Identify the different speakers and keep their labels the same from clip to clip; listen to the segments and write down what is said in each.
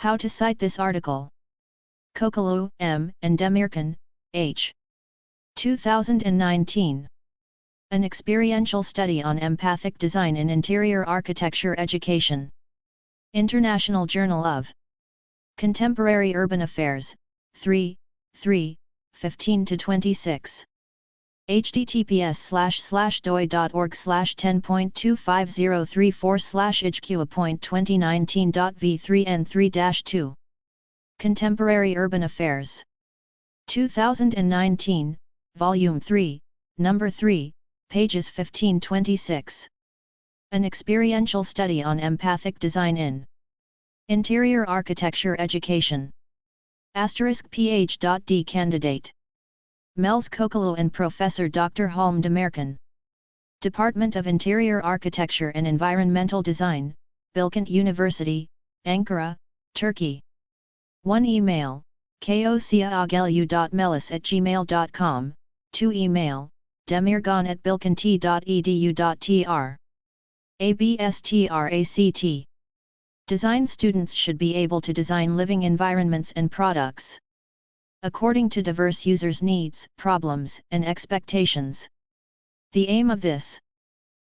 Speaker 1: How to cite this article. Kocaoğlu, M. and Demirkan, H. 2019. An experiential study on empathic design in interior architecture education. International Journal of Contemporary Urban Affairs, 3, 15-26. https://doi.org/10.2503/HQ.2019.v3n3-2. Contemporary Urban Affairs. 2019, Volume 3, Number 3, pages 15-26. An experiential study on empathic design in interior architecture education. *Ph.D. candidate Melis Kocaoğlu and Professor Dr. Halime Demirkan. Department of Interior Architecture and Environmental Design, Bilkent University, Ankara, Turkey. 1 email, kocaoğlu.melis@gmail.com, 2 email, demirkan@bilkent.edu.tr. ABSTRACT. Design students should be able to design living environments and products according to diverse users' needs, problems, and expectations. The aim of this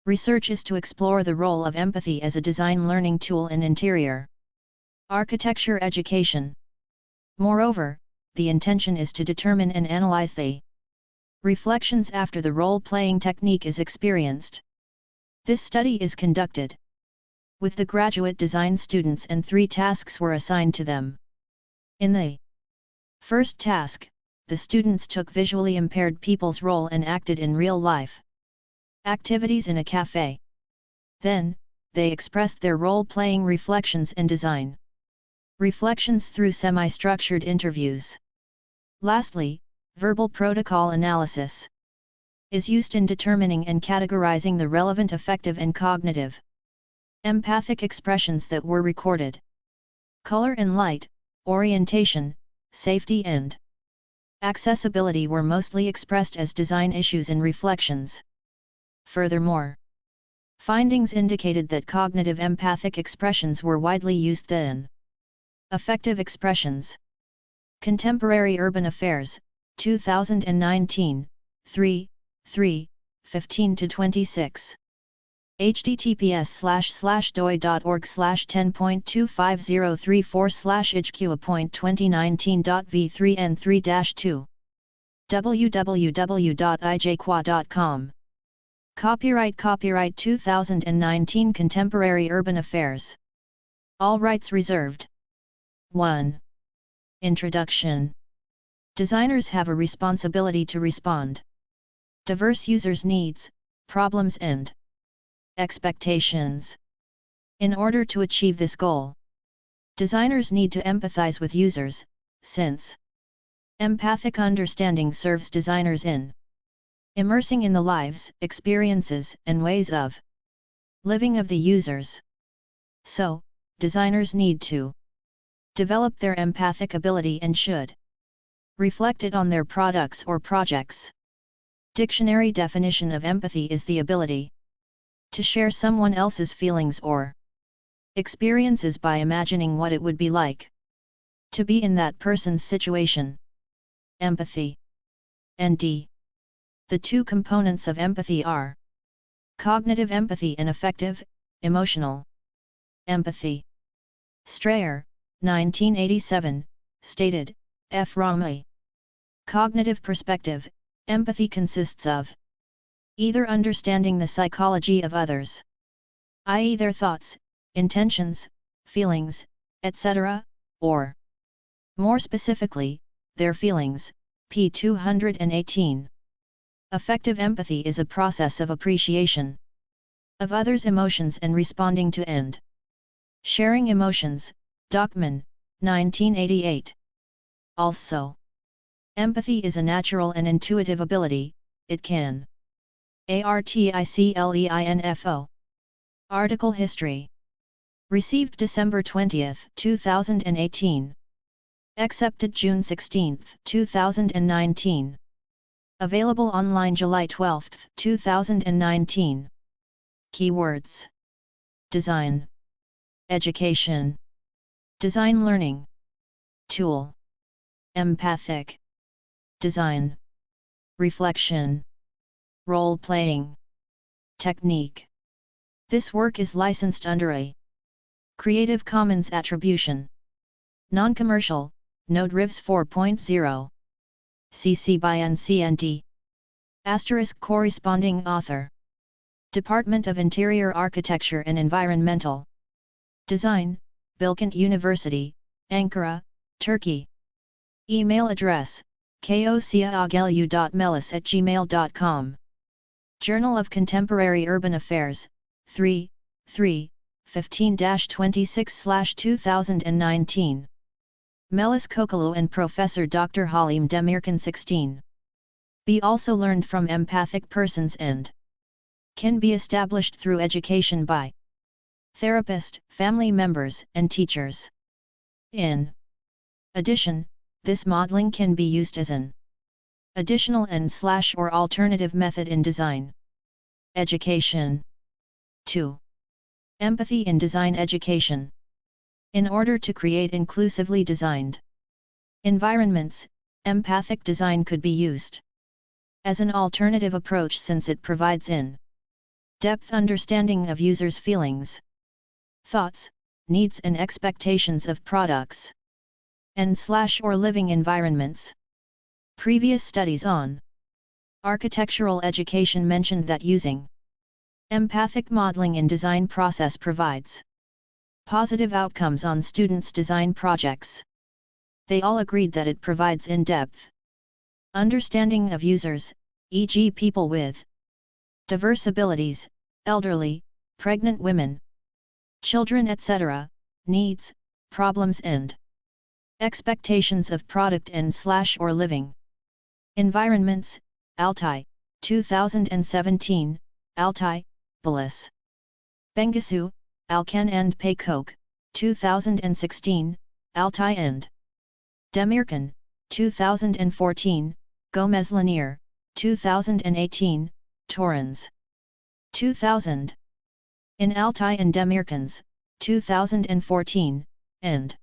Speaker 1: research is to explore the role of empathy as a design learning tool in interior architecture education. Moreover, the intention is to determine and analyze the reflections after the role-playing technique is experienced. This study is conducted with the graduate design students, and 3 tasks were assigned to them. In the first task, the students took visually impaired people's role and acted in real-life activities in a café. Then, they expressed their role-playing reflections and design reflections through semi-structured interviews. Lastly, verbal protocol analysis is used in determining and categorizing the relevant affective and cognitive empathic expressions that were recorded. Color and light, orientation, safety and accessibility were mostly expressed as design issues in reflections. Furthermore, findings indicated that cognitive empathic expressions were widely used than affective expressions. Contemporary Urban Affairs, 2019, 3, 15-26. https://doi.org/10.2503/HQ.2019.v3n3-2. www.ijqua.com. Copyright 2019 Contemporary Urban Affairs. All rights reserved. 1. Introduction. Designers have a responsibility to respond diverse users' needs, problems and expectations. In order to achieve this goal, designers need to empathize with users, since empathic understanding serves designers in immersing in the lives, experiences, and ways of living of the users. So, designers need to develop their empathic ability and should reflect it on their products or projects. Dictionary definition of empathy is the ability to share someone else's feelings or experiences by imagining what it would be like to be in that person's situation. Empathy. ND. The 2 components of empathy are cognitive empathy and affective, emotional empathy. Strayer, 1987, stated, F. Rami. Cognitive perspective, empathy consists of either understanding the psychology of others, i.e. their thoughts, intentions, feelings, etc., or, more specifically, their feelings, p. 218. Affective empathy is a process of appreciation of others' emotions and responding to and sharing emotions, Dockman, 1988. Also, empathy is a natural and intuitive ability, it can articleinfo. Article History. Received December 20, 2018. Accepted June 16, 2019. Available online July 12, 2019. Keywords: design, education, Design learning. Tool. Empathic. Design. Reflection. Role-playing. Technique. This work is licensed under a Creative Commons Attribution. Non-commercial, Node-RIVS 4.0. CC by NCND. * corresponding author. Department of Interior Architecture and Environmental Design, Bilkent University, Ankara, Turkey. Email address, kocaoğlu.melis@gmail.com. Journal of Contemporary Urban Affairs, 3, 15-26/2019. Melis Kocaoğlu and Professor Dr. Halime Demirkan 16. Be also learned from empathic persons and can be established through education by therapist, family members, and teachers. In addition, this modeling can be used as an additional and/or alternative method in design education. 2. Empathy in design education. In order to create inclusively designed environments, empathic design could be used as an alternative approach since it provides in-depth understanding of users' feelings, thoughts, needs and expectations of products and/or living environments. Previous studies on architectural education mentioned that using empathic modeling in design process provides positive outcomes on students' design projects. They all agreed that it provides in-depth understanding of users, e.g. people with diverse abilities, elderly, pregnant women, children etc., needs, problems and expectations of product and/or living environments. Altay, 2017, Altay, Melis Kocaoğlu, Alkan and Paycoke, 2016, Altay and Demirkan, 2014, Gomez Lanier, 2018, Torrens. 2000. In Altay and Demirkan's, 2014, and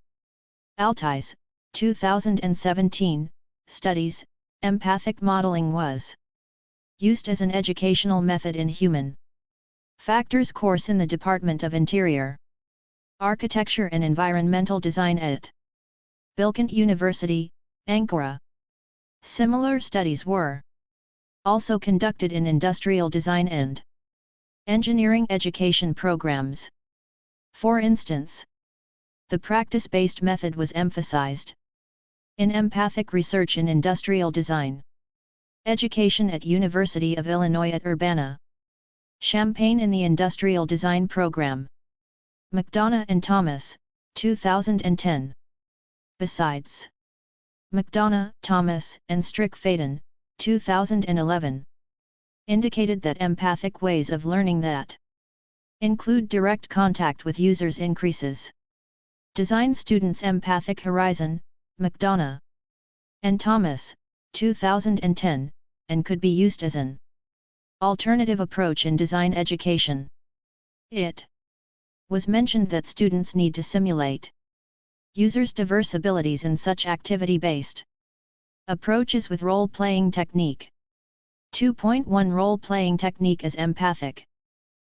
Speaker 1: Altay's, 2017, studies, empathic modeling was used as an educational method in human factors course in the Department of Interior Architecture and Environmental Design at Bilkent University, Ankara. Similar studies were also conducted in industrial design and engineering education programs. For instance, the practice-based method was emphasized in empathic research in industrial design education at University of Illinois at Urbana-Champaign in the industrial design program. McDonough and Thomas, 2010. Besides McDonough, Thomas, and Strick-Faden, 2011, indicated that empathic ways of learning that include direct contact with users increases design students' empathic horizon. McDonough and Thomas, 2010, and could be used as an alternative approach in design education. It was mentioned that students need to simulate users' diverse abilities in such activity-based approaches with role-playing technique. 2.1 Role-playing technique as empathic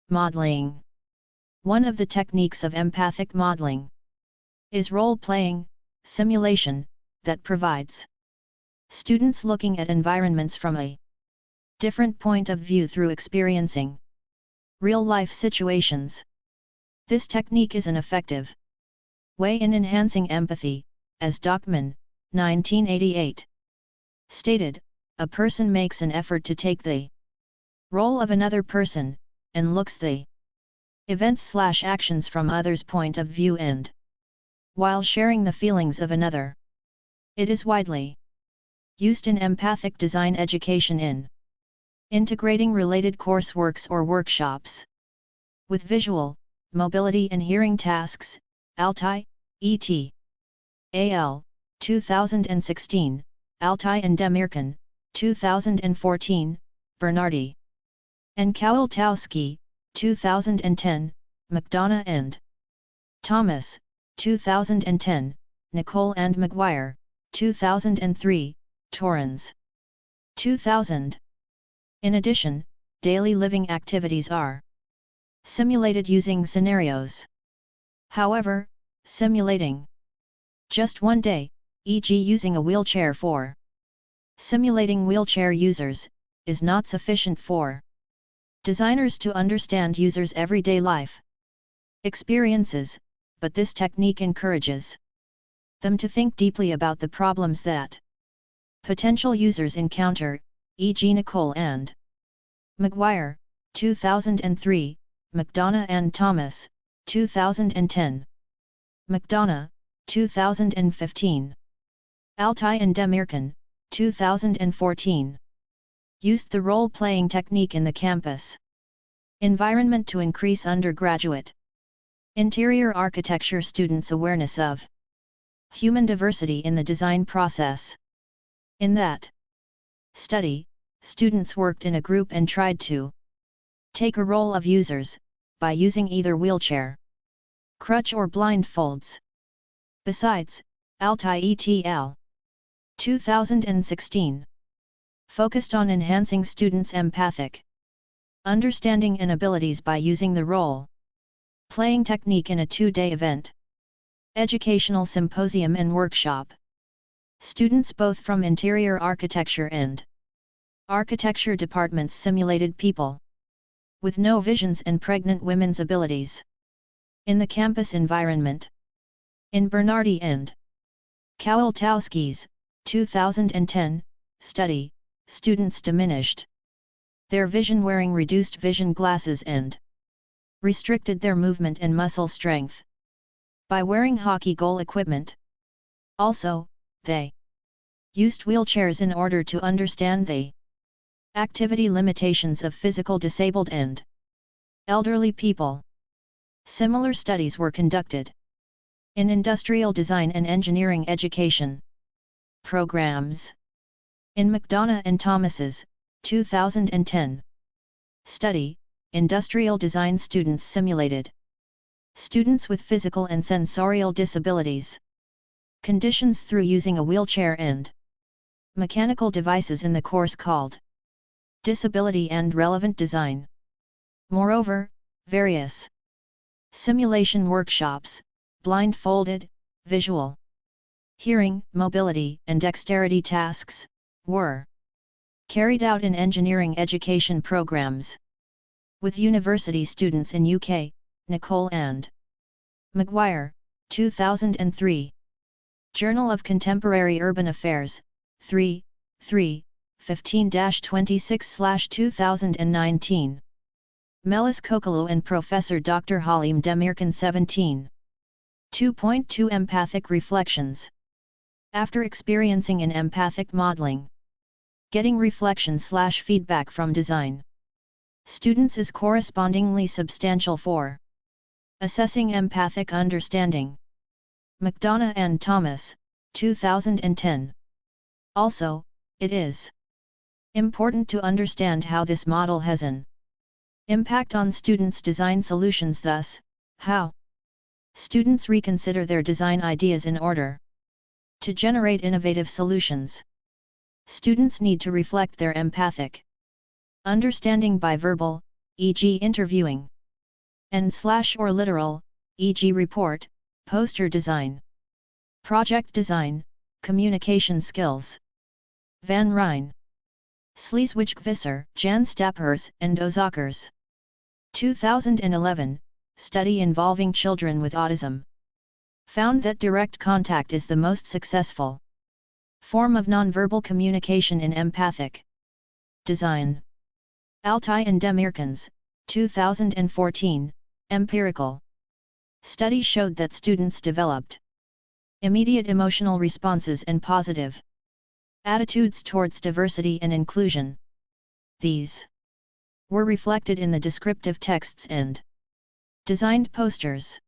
Speaker 1: modeling. One of the techniques of empathic modeling is role-playing, simulation, that provides students looking at environments from a different point of view through experiencing real-life situations. This technique is an effective way in enhancing empathy, as Dockman, 1988, stated. A person makes an effort to take the role of another person, and looks the events/actions from others' point of view and while sharing the feelings of another. It is widely used in empathic design education in integrating related courseworks or workshops with visual, mobility and hearing tasks. Altay, et al., 2016, Altay and Demirkan, 2014, Bernardi and Kowaltowski, 2010, McDonough and Thomas, 2010, Nicole and McGuire, 2003, Torrens. 2000. In addition, daily living activities are simulated using scenarios. However, simulating just one day, e.g. using a wheelchair for simulating wheelchair users, is not sufficient for designers to understand users' everyday life experiences, but this technique encourages them to think deeply about the problems that potential users encounter, e.g. Nicole and McGuire, 2003, McDonough and Thomas, 2010. McDonough, 2015. Altai and Demirkan, 2014. Used the role-playing technique in the campus environment to increase undergraduate interior architecture students' awareness of human diversity in the design process. In that study, students worked in a group and tried to take a role of users, by using either wheelchair, crutch or blindfolds. Besides, Altai et al. 2016 focused on enhancing students' empathic understanding and abilities by using the role-playing technique in a 2-day event, educational symposium and workshop. Students both from interior architecture and architecture departments simulated people with no visions and pregnant women's abilities in the campus environment. In Bernardi and Kowaltowski's 2010 study, students diminished their vision wearing reduced vision glasses and restricted their movement and muscle strength by wearing hockey goal equipment. Also, they used wheelchairs in order to understand the activity limitations of physical disabled and elderly people. Similar studies were conducted in industrial design and engineering education programs. In McDonough and Thomas's 2010 study, industrial design students simulated students with physical and sensorial disabilities conditions through using a wheelchair and mechanical devices in the course called Disability and Relevant Design. Moreover, various simulation workshops, blindfolded, visual, hearing, mobility, and dexterity tasks, were carried out in engineering education programs with university students in UK, Nicole and McGuire, 2003. Journal of Contemporary Urban Affairs, 3, 15-26/2019. Melis Kocaoğlu and Professor Dr. Halime Demirkan 17. 2.2 Empathic Reflections. After experiencing in empathic modeling, getting reflection/feedback from design students is correspondingly substantial for assessing empathic understanding. McDonough and Thomas, 2010. Also, it is important to understand how this model has an impact on students' design solutions, thus, how students reconsider their design ideas in order to generate innovative solutions. Students need to reflect their empathic understanding by verbal, e.g. interviewing, and/or literal, e.g. report, poster design, project design, communication skills. Van Rijn, Sleeswijk-Visser, Jan Stappers and Ozakers. 2011, study involving children with autism found that direct contact is the most successful form of nonverbal communication in empathic design. Altai and Demirkan's 2014 empirical study showed that students developed immediate emotional responses and positive attitudes towards diversity and inclusion. These were reflected in the descriptive texts and designed posters.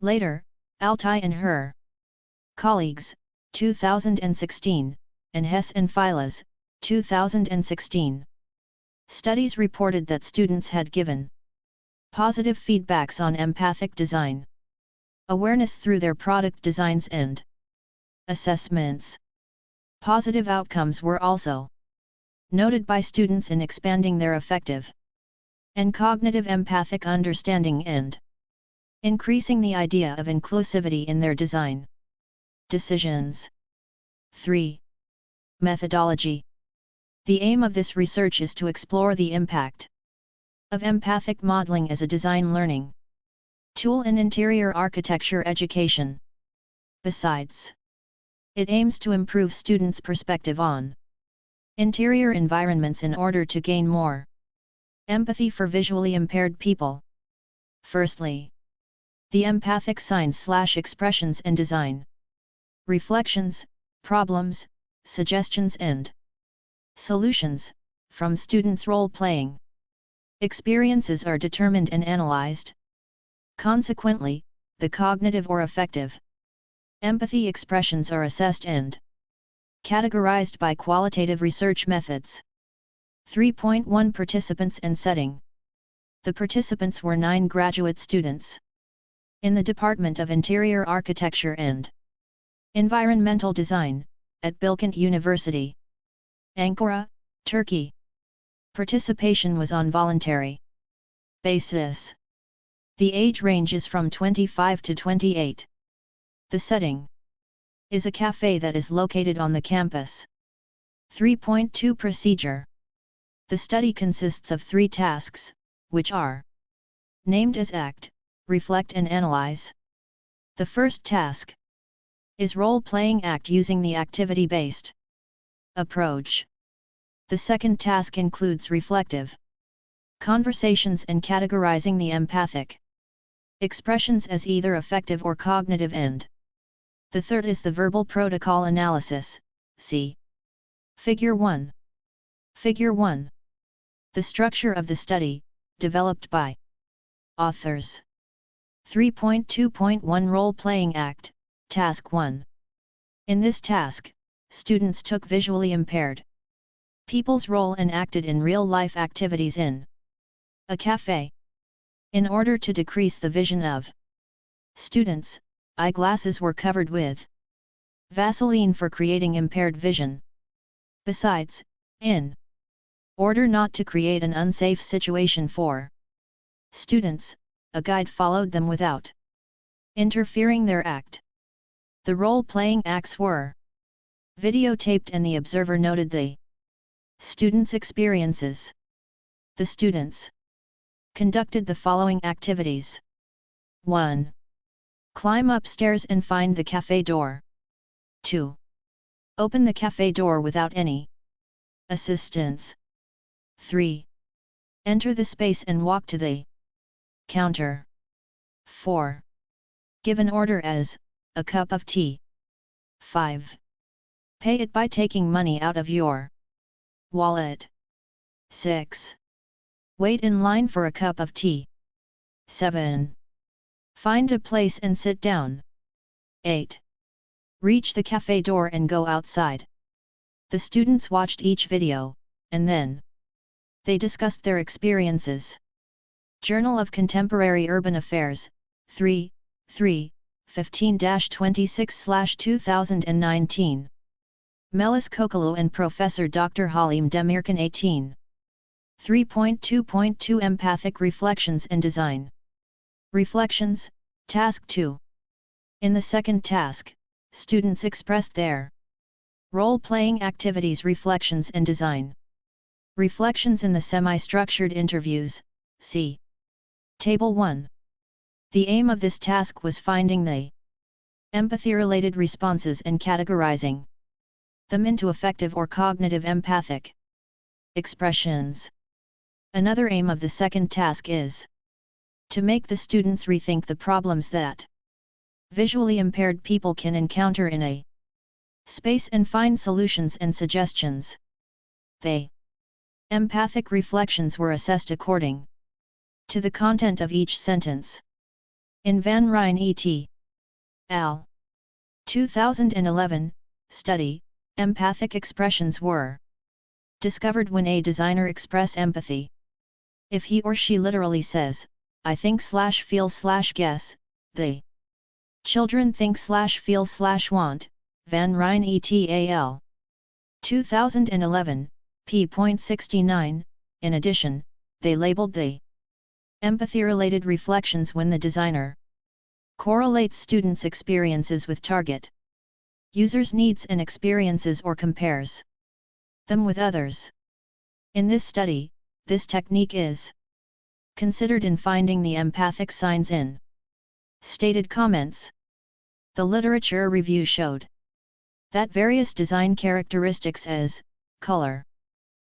Speaker 1: Later, Altai and her colleagues, 2016, and Hess and Filas, 2016. Studies reported that students had given positive feedbacks on empathic design awareness through their product designs and assessments. Positive outcomes were also noted by students in expanding their affective and cognitive empathic understanding and increasing the idea of inclusivity in their design decisions. 3. Methodology. The aim of this research is to explore the impact of empathic modeling as a design learning tool in interior architecture education. Besides, it aims to improve students' perspective on interior environments in order to gain more empathy for visually impaired people. Firstly, the empathic signs/expressions and design reflections, problems, suggestions and solutions from students' role-playing experiences are determined and analyzed. Consequently, the cognitive or affective empathy expressions are assessed and categorized by qualitative research methods. 3.1 Participants and setting. The participants were 9 graduate students in the Department of Interior Architecture and Environmental Design at Bilkent University, Ankara, Turkey. Participation was on voluntary basis. The age range is from 25 to 28. The setting is a café that is located on the campus. 3.2 Procedure. The study consists of 3 tasks, which are named as Act, Reflect and Analyze. The first task is role-playing act using the activity-based approach. The second task includes reflective conversations and categorizing the empathic expressions as either affective or cognitive, and the third is the verbal protocol analysis. See Figure 1. Figure 1. The structure of the study, developed by authors. 3.2.1 Role-Playing Act, Task 1. In this task, students took visually impaired people's role and acted in real-life activities in a café. In order to decrease the vision of students, eyeglasses were covered with Vaseline for creating impaired vision. Besides, in order not to create an unsafe situation for students, a guide followed them without interfering their act. The role-playing acts were videotaped and the observer noted the students' experiences. The students conducted the following activities. 1. Climb upstairs and find the café door. 2. Open the café door without any assistance. 3. Enter the space and walk to the counter. 4. Give an order as a cup of tea. 5. Pay it by taking money out of your wallet. 6. Wait in line for a cup of tea. 7. Find a place and sit down. 8. Reach the café door and go outside. The students watched each video, and then they discussed their experiences. Journal of Contemporary Urban Affairs, 3, 15-26/2019. Melis Kocaoğlu and Professor Dr. Halime Demirkan 18. 3.2.2 Empathic Reflections and Design. Reflections, Task 2. In the second task, students expressed their role-playing activities, reflections and design. Reflections in the semi-structured interviews, see Table 1. The aim of this task was finding the empathy-related responses and categorizing them into affective or cognitive empathic expressions. Another aim of the second task is to make the students rethink the problems that visually impaired people can encounter in a space and find solutions and suggestions. The empathic reflections were assessed according to the content of each sentence. In Van Rijn et al. 2011 study, empathic expressions were discovered when a designer express empathy. If he or she literally says, I think/feel/guess, the Children think/feel/want, Van Rijn et al. 2011, p.69. In addition, they labeled the empathy-related reflections when the designer correlates students' experiences with target users' needs and experiences or compares them with others. In this study, this technique is considered in finding the empathic signs in stated comments. The literature review showed that various design characteristics as color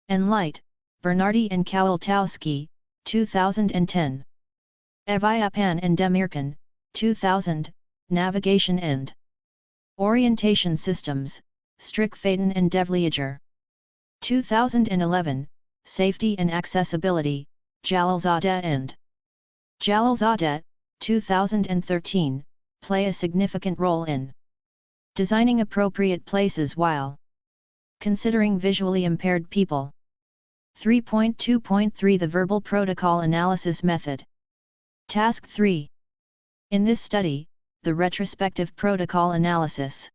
Speaker 1: and light, Bernardi and Kowaltowski, 2010. Evyapan and Demirkan, 2000, Navigation and Orientation Systems, Strickfaden and Devliager. 2011, Safety and Accessibility, Jalalzadeh and Jalalzadeh, 2013, play a significant role in designing appropriate places while considering visually impaired people. 3.2.3 The Verbal Protocol Analysis Method. Task 3. In this study, the retrospective protocol analysis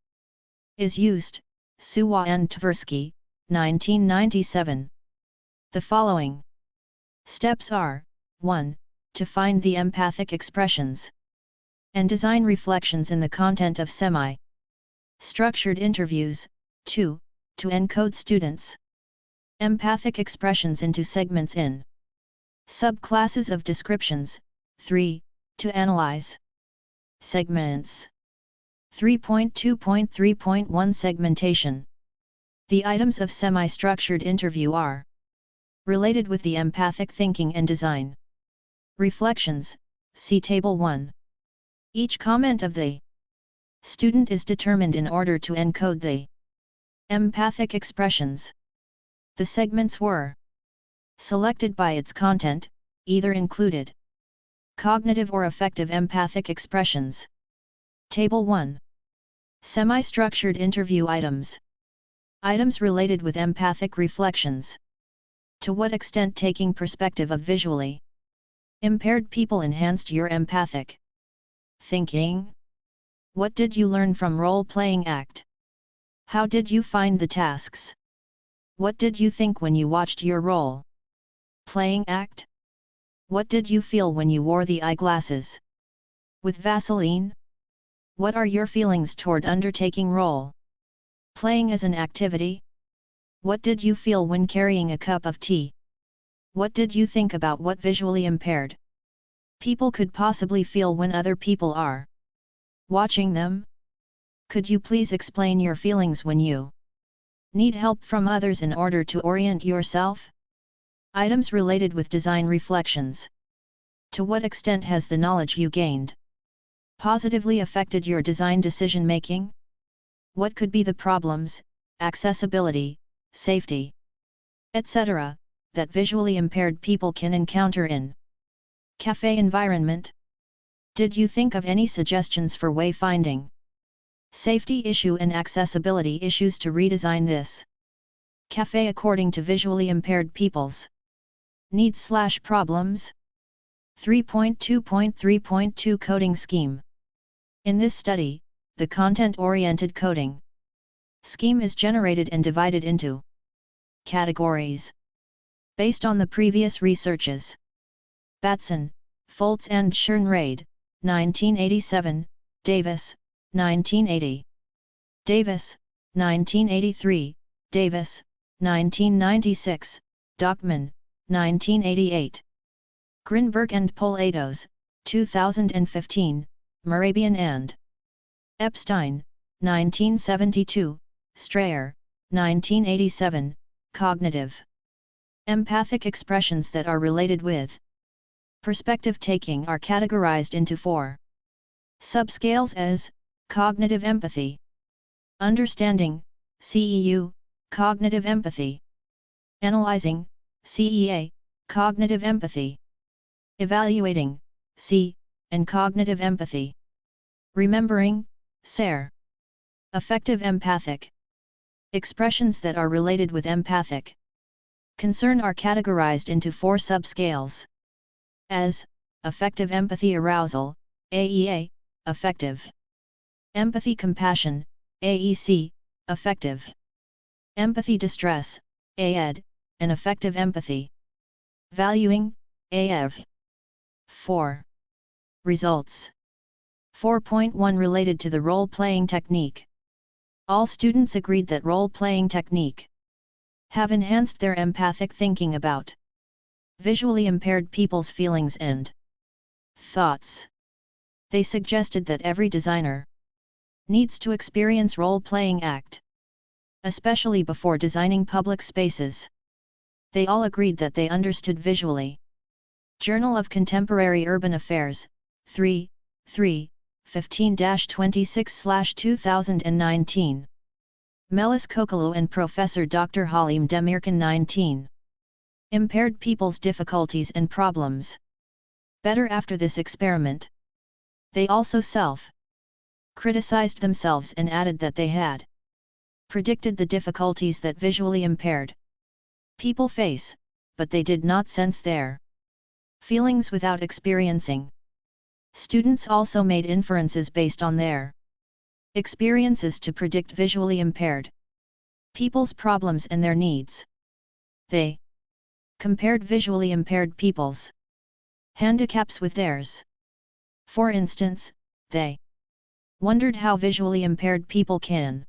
Speaker 1: is used. Suwa and Tversky, 1997. The following steps are: 1. To find the empathic expressions and design reflections in the content of semi-structured interviews. 2. To encode students' empathic expressions into segments in subclasses of descriptions. 3. To analyze segments. 3.2.3.1 Segmentation. The items of semi-structured interview are related with the empathic thinking and design reflections. See Table 1. Each comment of the student is determined in order to encode the empathic expressions. The segments were selected by its content, either included cognitive or affective empathic expressions. Table 1. Semi-structured interview items. Items related with empathic reflections. To what extent taking perspective of visually impaired people enhanced your empathic thinking? What did you learn from role-playing act? How did you find the tasks? What did you think when you watched your role-playing act? What did you feel when you wore the eyeglasses with Vaseline? What are your feelings toward undertaking role-playing as an activity? What did you feel when carrying a cup of tea? What did you think about what visually impaired people could possibly feel when other people are watching them? Could you please explain your feelings when you need help from others in order to orient yourself? Items related with design reflections. To what extent has the knowledge you gained positively affected your design decision-making? What could be the problems, accessibility, safety, etc., that visually impaired people can encounter in café environment? Did you think of any suggestions for wayfinding, safety issue and accessibility issues to redesign this café according to visually impaired people's needs/problems? 3.2.3.2 Coding Scheme. In this study, the content-oriented coding scheme is generated and divided into categories based on the previous researches. Batson, Foltz and Schoenrade, 1987, Davis, 1980. Davis, 1983, Davis, 1996, Dockman, 1988. Grinberg and Polatos, 2015, Morabian and Epstein, 1972, Strayer, 1987, Cognitive. Empathic expressions that are related with perspective taking are categorized into 4 subscales as cognitive empathy, understanding, CEU, cognitive empathy, analyzing, CEA, cognitive empathy, evaluating, C, and cognitive empathy, remembering, SER. Affective empathic expressions that are related with empathic concern are categorized into 4 subscales as affective empathy arousal, AEA, affective Empathy compassion, AEC, affective. Empathy distress, AED, and affective empathy. Valuing, AEV. 4. Results. 4.1 Related to the role-playing technique. All students agreed that role-playing technique have enhanced their empathic thinking about visually impaired people's feelings and thoughts. They suggested that every designer needs to experience role-playing act, especially before designing public spaces. They all agreed that they understood visually. Journal of Contemporary Urban Affairs, 3, 15-26/2019. Melis Kocaoğlu and Professor Dr. Halime Demirkan 19. Impaired people's difficulties and problems. Better after this experiment. They also self-criticized themselves and added that they had predicted the difficulties that visually impaired people face, but they did not sense their feelings without experiencing. Students also made inferences based on their experiences to predict visually impaired people's problems and their needs. They compared visually impaired people's handicaps with theirs. For instance, they wondered how visually impaired people can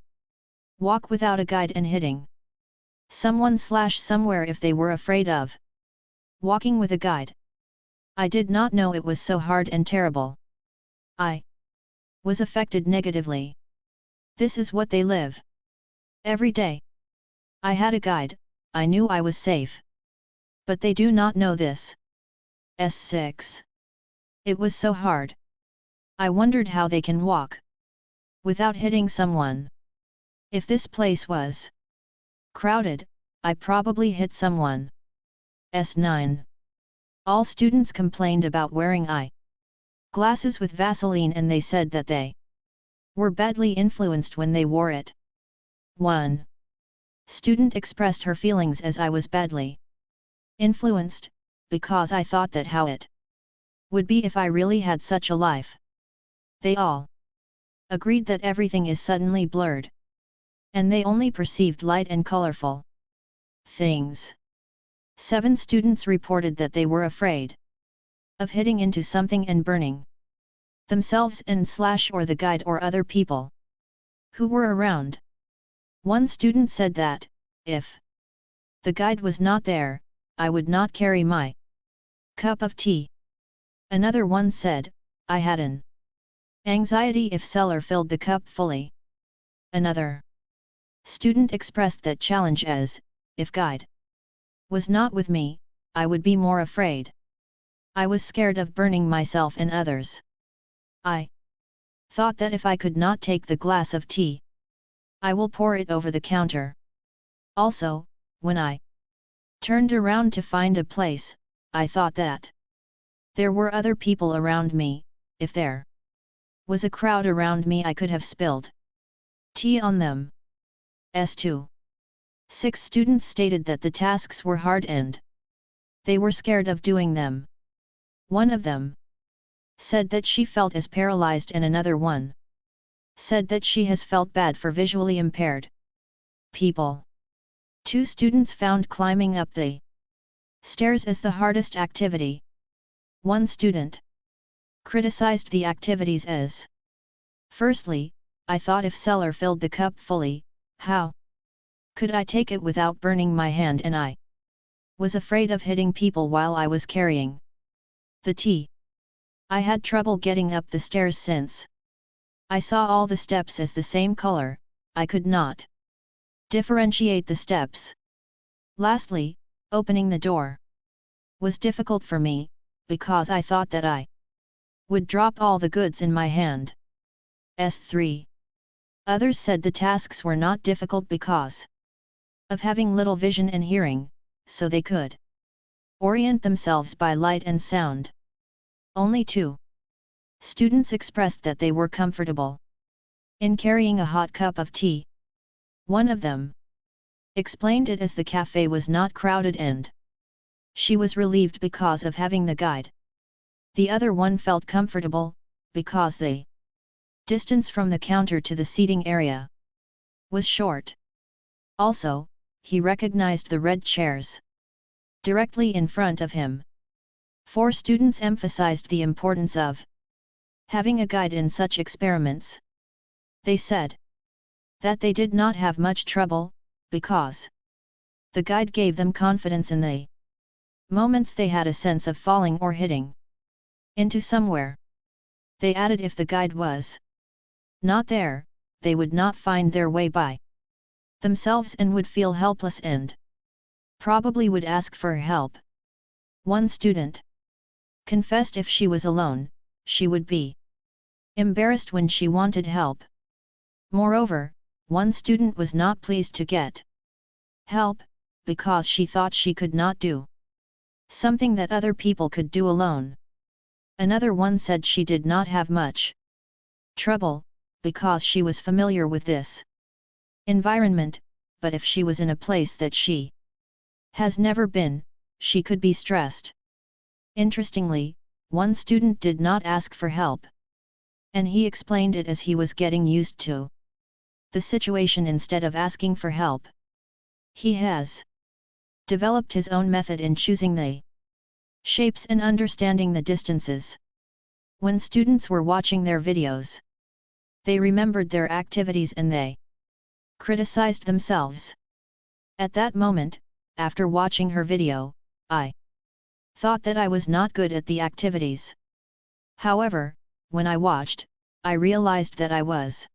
Speaker 1: walk without a guide and hitting someone/somewhere if they were afraid of walking with a guide. I did not know it was so hard and terrible. I was affected negatively. This is what they live every day. I had a guide, I knew I was safe. But they do not know this. S6. It was so hard. I wondered how they can walk without hitting someone. If this place was crowded, I probably hit someone. S9. All students complained about wearing eye glasses with Vaseline and they said that they were badly influenced when they wore it. 1. Student expressed her feelings as I was badly influenced, because I thought that how it would be if I really had such a life. They all agreed that everything is suddenly blurred, and they only perceived light and colorful things. 7 students reported that they were afraid of hitting into something and burning themselves and/or the guide or other people who were around. One student said that, if the guide was not there, I would not carry my cup of tea. Another one said, I had an anxiety if seller filled the cup fully. Another student expressed that challenge as, if guide was not with me, I would be more afraid. I was scared of burning myself and others. I thought that if I could not take the glass of tea, I will pour it over the counter. Also, when I turned around to find a place, I thought that there were other people around me. If there was a crowd around me, I could have spilled tea on them. S2. 6 students stated that the tasks were hard and they were scared of doing them. One of them said that she felt as paralyzed and another one said that she has felt bad for visually impaired people. 2 students found climbing up the stairs as the hardest activity. One student criticized the activities as, firstly, I thought if seller filled the cup fully, how could I take it without burning my hand, and I was afraid of hitting people while I was carrying the tea. I had trouble getting up the stairs since I saw all the steps as the same color, I could not differentiate the steps. Lastly, opening the door was difficult for me, because I thought that I would drop all the goods in my hand. S3. Others said the tasks were not difficult because of having little vision and hearing, so they could orient themselves by light and sound. Only 2 students expressed that they were comfortable in carrying a hot cup of tea. One of them explained it as the café was not crowded and she was relieved because of having the guide. The other one felt comfortable, because the Distance from the counter to the seating area was short. Also, he recognized the red chairs directly in front of him. 4 students emphasized the importance of having a guide in such experiments. They said that they did not have much trouble, because the guide gave them confidence in the moments they had a sense of falling or hitting into somewhere. They added if the guide was not there, they would not find their way by themselves and would feel helpless and probably would ask for help. One student confessed if she was alone, she would be embarrassed when she wanted help. Moreover, one student was not pleased to get help, because she thought she could not do something that other people could do alone. Another one said she did not have much trouble, because she was familiar with this environment, but if she was in a place that she has never been, she could be stressed. Interestingly, one student did not ask for help, and he explained it as he was getting used to the situation instead of asking for help. He has developed his own method in choosing the shapes and understanding the distances. When students were watching their videos, they remembered their activities and they criticized themselves. At that moment, after watching her video, I thought that I was not good at the activities. However, when I watched, I realized that I was.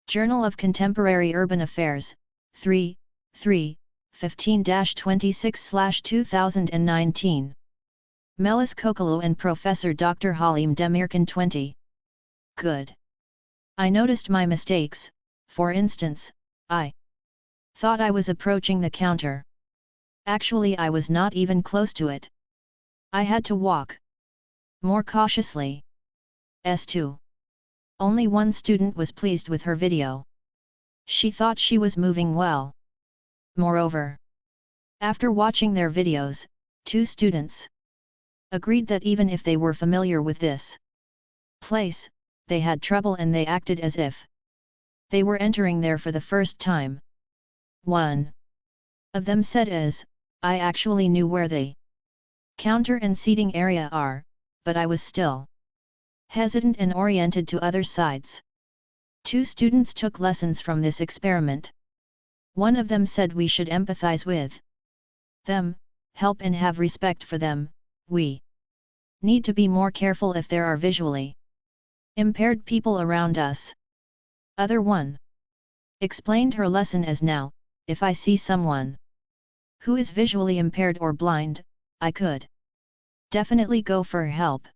Speaker 1: Journal of Contemporary Urban Affairs, 3, 15-26/2019. Melis Kocaoğlu and Professor Dr. Halime Demirkan 20. Good. I noticed my mistakes. For instance, I thought I was approaching the counter. Actually, I was not even close to it. I had to walk more cautiously. S2. Only one student was pleased with her video. She thought she was moving well. Moreover, after watching their videos, 2 students agreed that even if they were familiar with this place, they had trouble and they acted as if they were entering there for the first time. One of them said I actually knew where the counter and seating area are, but I was still hesitant and oriented to other sides. 2 students took lessons from this experiment. One of them said we should empathize with them, help and have respect for them. We need to be more careful if there are visually impaired people around us. Other one explained her lesson as now, if I see someone who is visually impaired or blind, I could definitely go for help.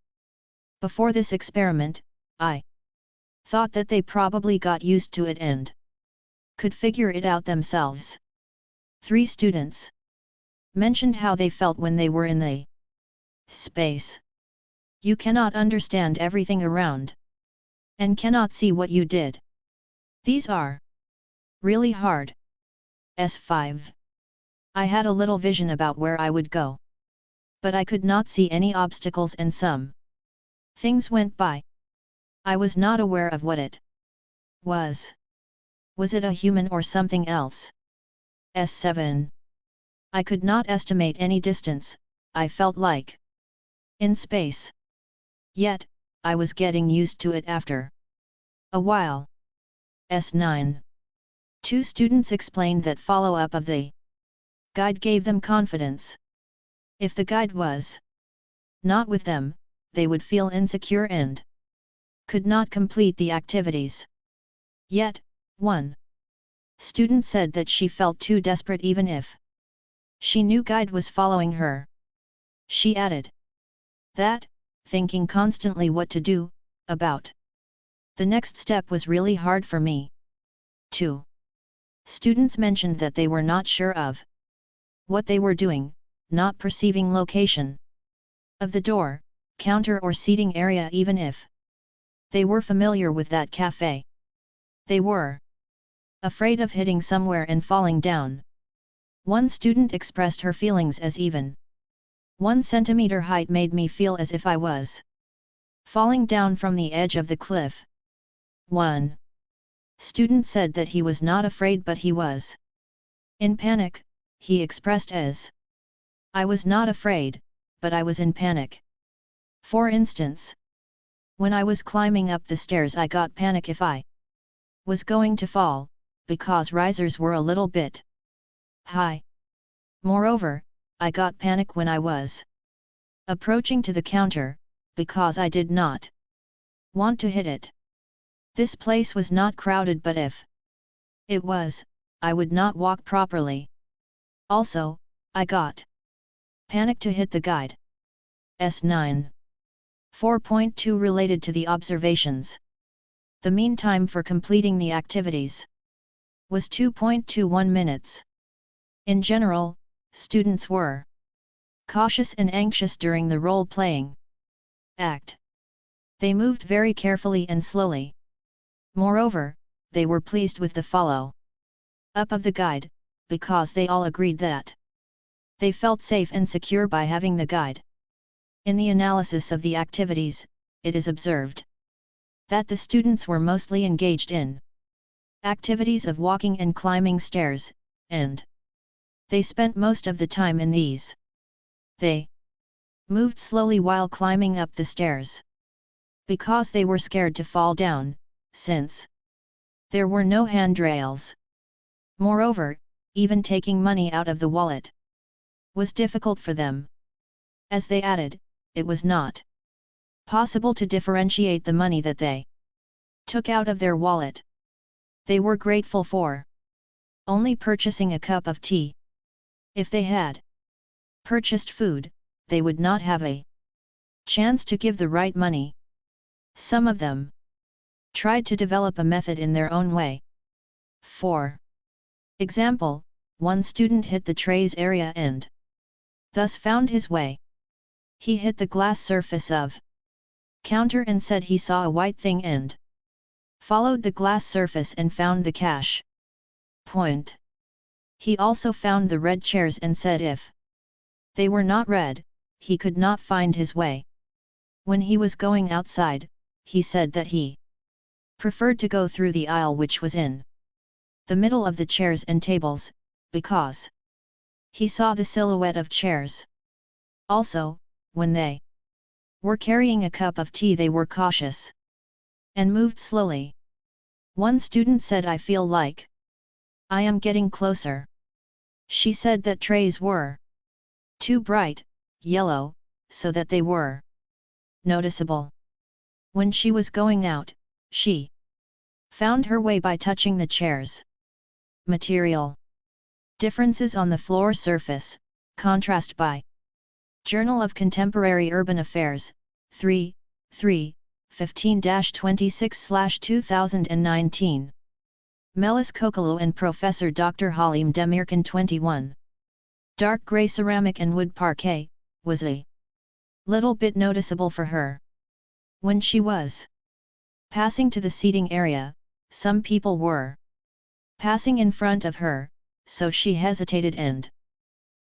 Speaker 1: Before this experiment, I thought that they probably got used to it and could figure it out themselves. 3 students mentioned how they felt when they were in the space. You cannot understand everything around and cannot see what you did. These are really hard. S5. I had a little vision about where I would go, but I could not see any obstacles and some things went by. I was not aware of what it was. Was it a human or something else? S7. I could not estimate any distance, I felt like in space. Yet, I was getting used to it after a while. S9. 2 students explained that follow-up of the guide gave them confidence. If the guide was not with them, they would feel insecure and could not complete the activities. Yet, one student said that she felt too desperate even if she knew guide was following her. She added that, thinking constantly what to do about the next step was really hard for me. 2 students mentioned that they were not sure of what they were doing, not perceiving location of the door, counter or seating area even if they were familiar with that café. They were afraid of hitting somewhere and falling down. One student expressed her feelings as even 1 centimeter height made me feel as if I was falling down from the edge of the cliff. 1. Student said that he was not afraid but he was in panic. He expressed as, I was not afraid, but I was in panic. For instance, when I was climbing up the stairs I got panic if I was going to fall, because risers were a little bit high. Moreover, I got panic when I was approaching to the counter, because I did not want to hit it. This place was not crowded, but if it was, I would not walk properly. Also, I got panic to hit the guide. S9. 4.2 related to the observations. The mean time for completing the activities was 2.21 minutes. In general, students were cautious and anxious during the role-playing act. They moved very carefully and slowly. Moreover, they were pleased with the follow-up of the guide, because they all agreed that they felt safe and secure by having the guide. In the analysis of the activities, it is observed that the students were mostly engaged in activities of walking and climbing stairs, and they spent most of the time in these. They moved slowly while climbing up the stairs, because they were scared to fall down, since there were no handrails. Moreover, even taking money out of the wallet was difficult for them. As they added, it was not possible to differentiate the money that they took out of their wallet. They were grateful for only purchasing a cup of tea. If they had purchased food, they would not have a chance to give the right money. Some of them tried to develop a method in their own way. For example, one student hit the trays area and thus found his way. He hit the glass surface of counter and said he saw a white thing and followed the glass surface and found the cash point. He also found the red chairs and said if they were not red, he could not find his way. When he was going outside, he said that he preferred to go through the aisle which was in the middle of the chairs and tables, because he saw the silhouette of chairs. Also, when they were carrying a cup of tea they were cautious and moved slowly. One student said, I feel like I am getting closer. She said that trays were too bright yellow, so that they were noticeable. When she was going out, she found her way by touching the chairs. Material differences on the floor surface, contrast by Journal of Contemporary Urban Affairs, 3, 15-26/2019. Melis Kocaoğlu and Professor Dr. Halime Demirkan 21. Dark grey ceramic and wood parquet, was a little bit noticeable for her. When she was passing to the seating area, some people were passing in front of her, so she hesitated and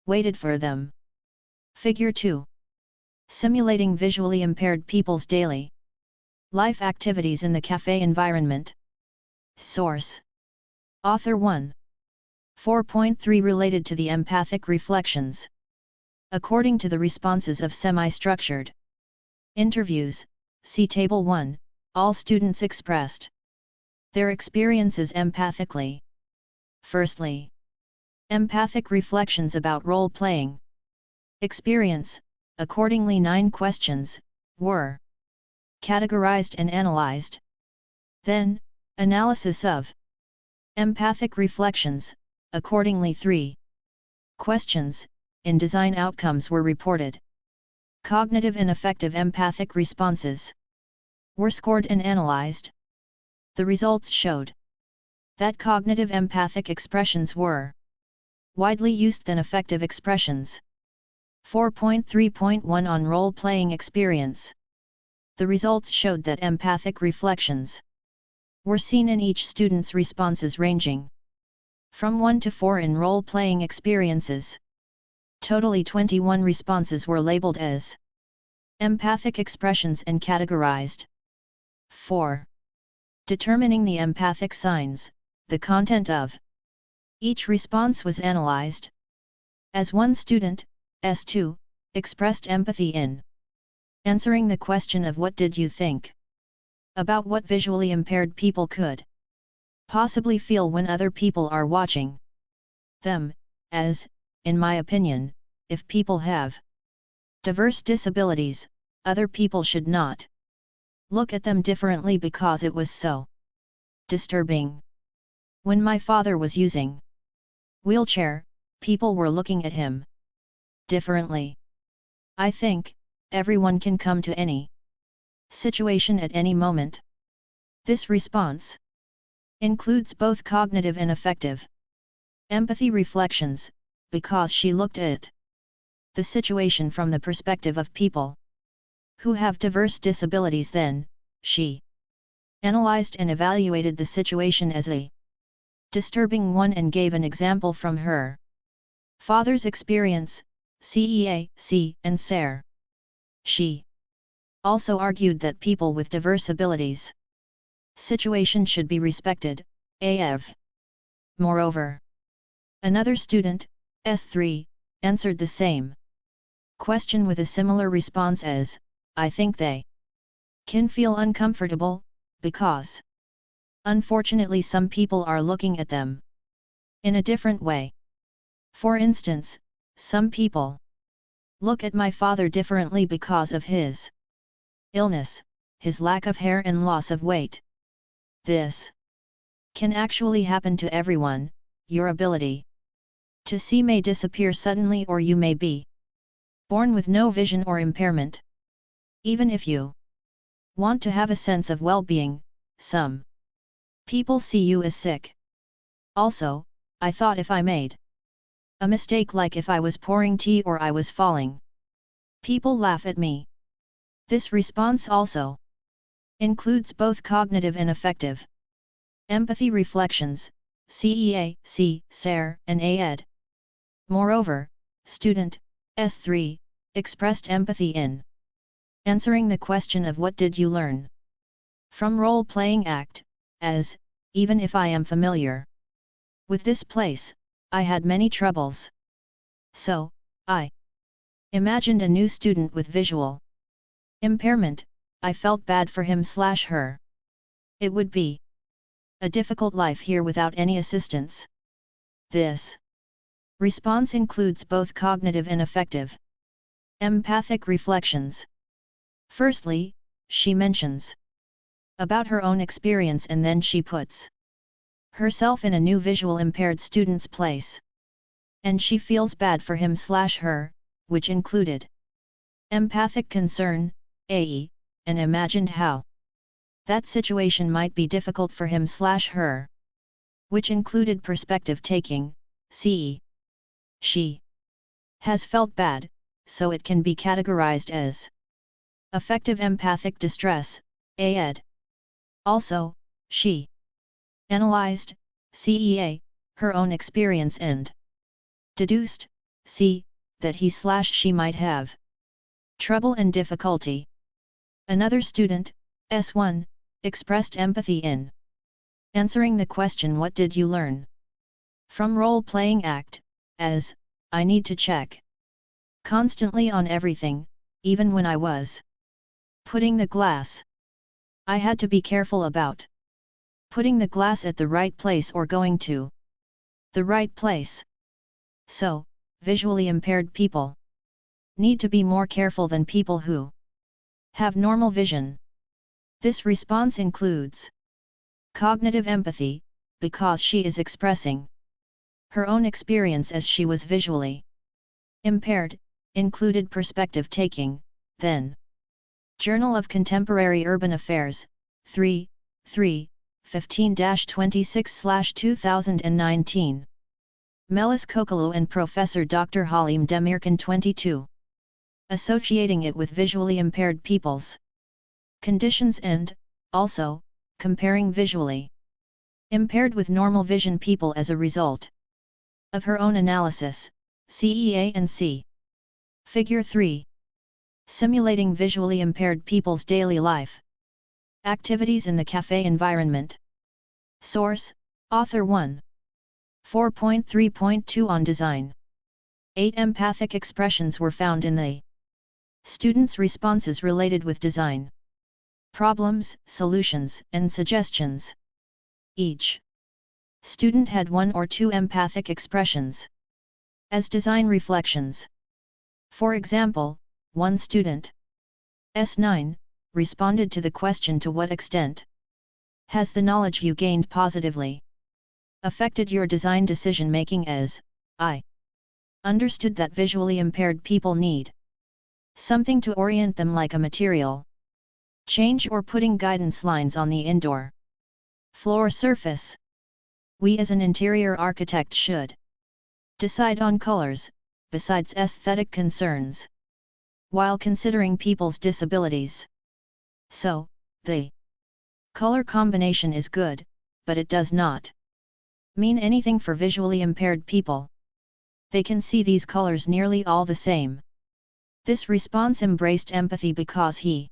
Speaker 1: waited for them. Figure 2. Simulating visually impaired people's daily life activities in the café environment. Source: Author 1. 4.3 related to the empathic reflections. According to the responses of semi-structured interviews, see Table 1, all students expressed their experiences empathically. Firstly, empathic reflections about role-playing experience. Accordingly, 9 questions were categorized and analyzed. Then, analysis of empathic reflections. Accordingly, 3 questions in design outcomes were reported. Cognitive and affective empathic responses were scored and analyzed. The results showed that cognitive empathic expressions were widely used than affective expressions. 4.3.1 on role-playing experience. The results showed that empathic reflections were seen in each student's responses ranging from 1 to 4 in role-playing experiences. Totally 21 responses were labeled as empathic expressions and categorized. 4. Determining the empathic signs, the content of each response was analyzed. As one student, S2, expressed empathy in answering the question of what did you think about what visually impaired people could possibly feel when other people are watching them, as, in my opinion, if people have diverse disabilities, other people should not look at them differently because it was so disturbing. When my father was using wheelchair, people were looking at him differently. I think everyone can come to any situation at any moment. This response includes both cognitive and affective empathy reflections, because she looked at the situation from the perspective of people who have diverse disabilities. Then, she analyzed and evaluated the situation as a disturbing one and gave an example from her father's experience, CEAC and SARE. She also argued that people with diverse abilities situation should be respected, AF. Moreover, another student, S3, answered the same question with a similar response as, I think they can feel uncomfortable, because unfortunately some people are looking at them in a different way. For instance, some people look at my father differently because of his illness, his lack of hair and loss of weight. This can actually happen to everyone. Your ability to see may disappear suddenly, or you may be born with no vision or impairment. Even if you want to have a sense of well-being, some people see you as sick. Also, I thought if I made a mistake, like if I was pouring tea or I was falling, people laugh at me. This response also includes both cognitive and affective empathy reflections, CEAC, SARE, and AED. Moreover, student, S3, expressed empathy in answering the question of what did you learn from role-playing act, as, even if I am familiar with this place, I had many troubles. So, I imagined a new student with visual impairment. I felt bad for him/her. It would be a difficult life here without any assistance. This response includes both cognitive and affective empathic reflections. Firstly, she mentions about her own experience and then she puts herself in a new visual impaired student's place. And she feels bad for him/her, which included empathic concern, AE, and imagined how that situation might be difficult for him/her, which included perspective taking, CE. She has felt bad, so it can be categorized as affective empathic distress, AED. Also, she analyzed, CEA, her own experience and deduced, C, that he/she might have trouble and difficulty. Another student, S1, expressed empathy in answering the question what did you learn from role-playing act, as, I need to check constantly on everything, even when I was putting the glass. I had to be careful about putting the glass at the right place or going to the right place. So, visually impaired people need to be more careful than people who have normal vision. This response includes cognitive empathy, because she is expressing her own experience as she was visually impaired, included perspective taking. Then, Journal of Contemporary Urban Affairs, 3, 15-26/2019. Melis Kocaoğlu and Professor Dr. Halime Demirkan 22. Associating it with visually impaired people's conditions and, also, comparing visually impaired with normal vision people as a result of her own analysis, CEA and C. Figure 3. Simulating visually impaired people's daily life. Activities in the café environment. Source, Author 1. 4.3.2 on Design. 8 empathic expressions were found in the students' responses related with design. Problems, solutions, and suggestions. Each student had 1 or 2 empathic expressions as design reflections. For example, one student, S9, responded to the question, to what extent has the knowledge you gained positively affected your design decision making, as I understood that visually impaired people need something to orient them, like a material change or putting guidance lines on the indoor floor surface. We as an interior architect should decide on colors, besides aesthetic concerns, while considering people's disabilities. So, the color combination is good, but it does not mean anything for visually impaired people. They can see these colors nearly all the same. This response embraced empathy because he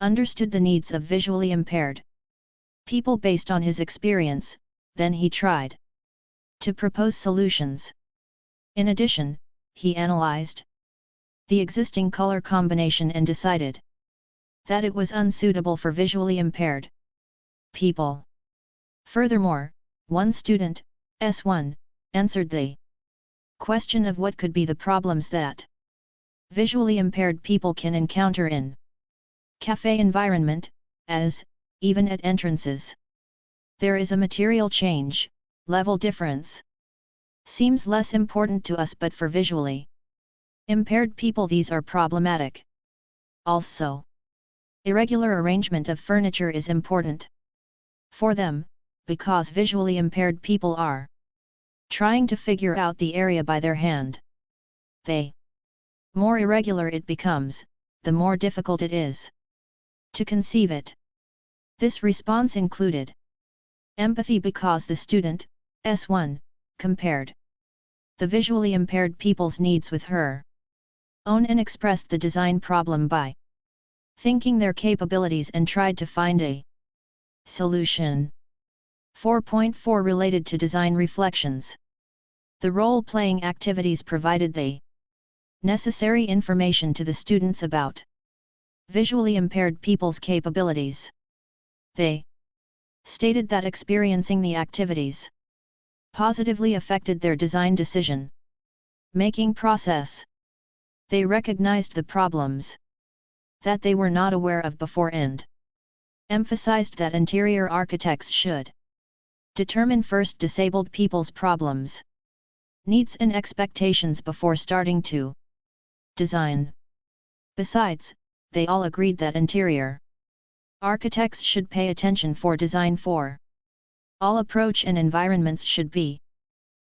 Speaker 1: understood the needs of visually impaired people based on his experience. Then he tried to propose solutions. In addition, he analyzed the existing color combination and decided that it was unsuitable for visually impaired people. Furthermore, one student, S1, answered the question of what could be the problems that visually impaired people can encounter in café environment, as, even at entrances, there is a material change, level difference. Seems less important to us, but for visually impaired people these are problematic. Also, irregular arrangement of furniture is important for them, because visually impaired people are trying to figure out the area by their hand. The more irregular it becomes, the more difficult it is to conceive it. This response included empathy because the student, S1, compared the visually impaired people's needs with her own and expressed the design problem by thinking their capabilities and tried to find a solution. 4.4 related to design reflections. The role-playing activities provided the necessary information to the students about visually impaired people's capabilities. They stated that experiencing the activities positively affected their design decision making process. They recognized the problems that they were not aware of before and emphasized that interior architects should determine first disabled people's problems, needs and expectations before starting to design. Besides, they all agreed that interior architects should pay attention for design for all approach and environments should be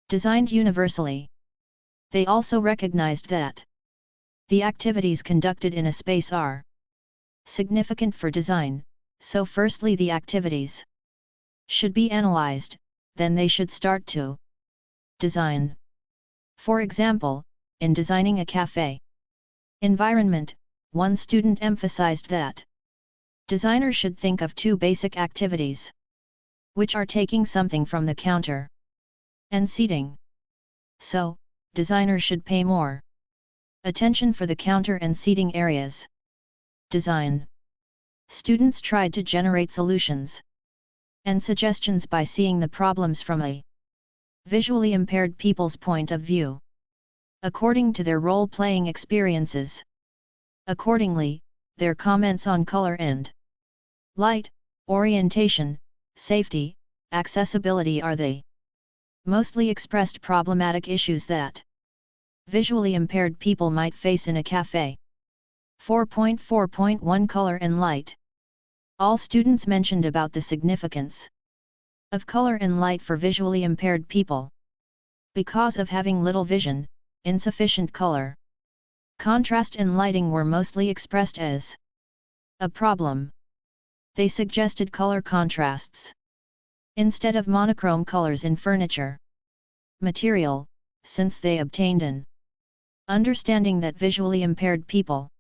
Speaker 1: designed universally. They also recognized that the activities conducted in a space are significant for design, so firstly the activities should be analyzed, then they should start to design. For example, in designing a café environment, one student emphasized that designers should think of 2 basic activities, which are taking something from the counter and seating. So, designers should pay more attention for the counter and seating areas. Design. Students tried to generate solutions and suggestions by seeing the problems from a visually impaired people's point of view, according to their role-playing experiences. Accordingly, their comments on color and light, orientation, safety, accessibility are the mostly expressed problematic issues that visually impaired people might face in a café. 4.4.1 Color and Light. All students mentioned about the significance of color and light for visually impaired people. Because of having little vision, insufficient color, contrast and lighting were mostly expressed as a problem. They suggested color contrasts instead of monochrome colors in furniture material, since they obtained an understanding that visually impaired people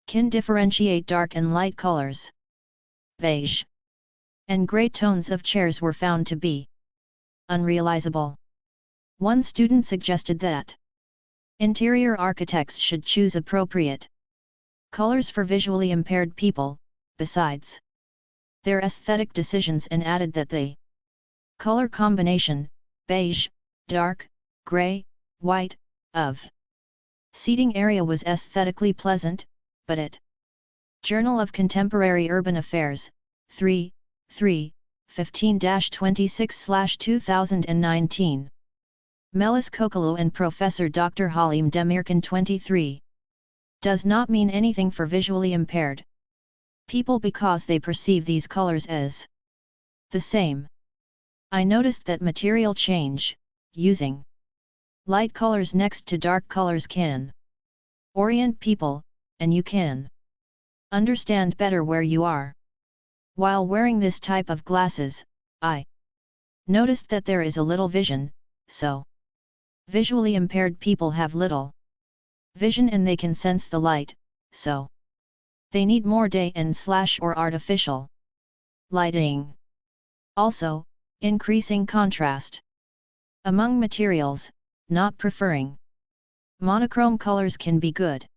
Speaker 1: can differentiate dark and light colors. beige, and grey tones of chairs were found to be unrealizable. One student suggested that interior architects should choose appropriate colors for visually impaired people, besides their aesthetic decisions, and added that the color combination, beige, dark, grey, white, of seating area was aesthetically pleasant, but it. Journal of Contemporary Urban Affairs, 3, 15-26/2019. Melis Kocaoğlu and Professor Dr. Halime Demirkan 23. Does not mean anything for visually impaired people because they perceive these colors as the same. I noticed that material change, using light colors next to dark colors, can orient people, and you can understand better where you are. While wearing this type of glasses, I noticed that there is a little vision, so visually impaired people have little vision and they can sense the light, so they need more day and or artificial lighting. Also, increasing contrast among materials, not preferring monochrome colors can be good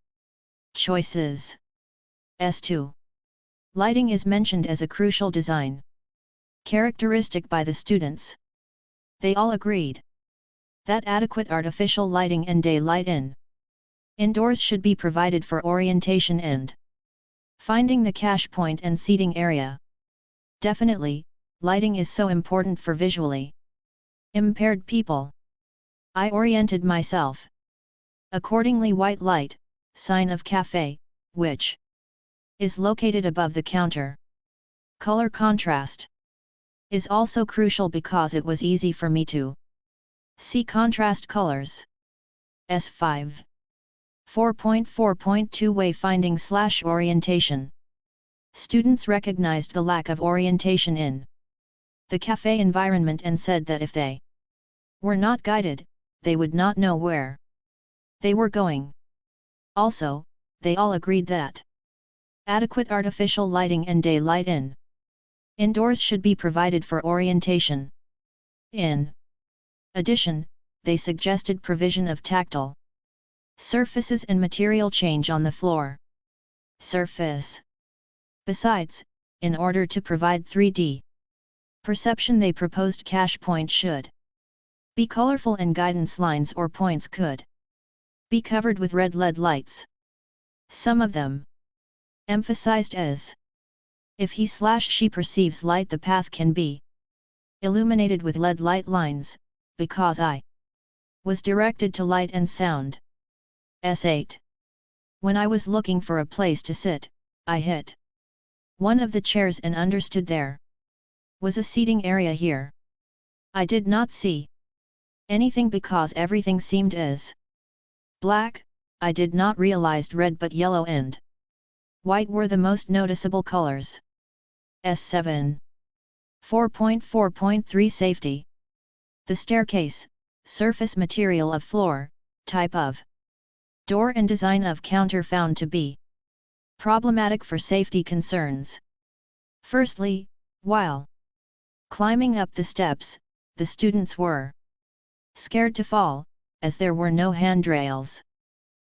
Speaker 1: choices. S2. Lighting is mentioned as a crucial design characteristic by the students. They all agreed that adequate artificial lighting and daylight indoors should be provided for orientation and finding the cache point and seating area. Definitely, lighting is so important for visually impaired people. I oriented myself accordingly. White light, sign of café, which is located above the counter. Color contrast is also crucial because it was easy for me to see contrast colors. S5. 4.4.2 Wayfinding/orientation. Students recognized the lack of orientation in the cafe environment and said that if they were not guided, they would not know where they were going. Also, they all agreed that adequate artificial lighting and daylight indoors should be provided for orientation. In addition, they suggested provision of tactile surfaces and material change on the floor surface. Besides, in order to provide 3D perception, they proposed cache point should be colorful and guidance lines or points could be covered with red LED lights. Some of them emphasized as if he/she perceives light, the path can be illuminated with LED light lines, because I was directed to light and sound. S8. When I was looking for a place to sit, I hit one of the chairs and understood there was a seating area here. I did not see anything because everything seemed as black. I did not realize red, but yellow and white were the most noticeable colors. S7. 4.4.3 Safety. The staircase, surface material of floor, type of door and design of counter found to be problematic for safety concerns. Firstly, while climbing up the steps, the students were scared to fall, as there were no handrails.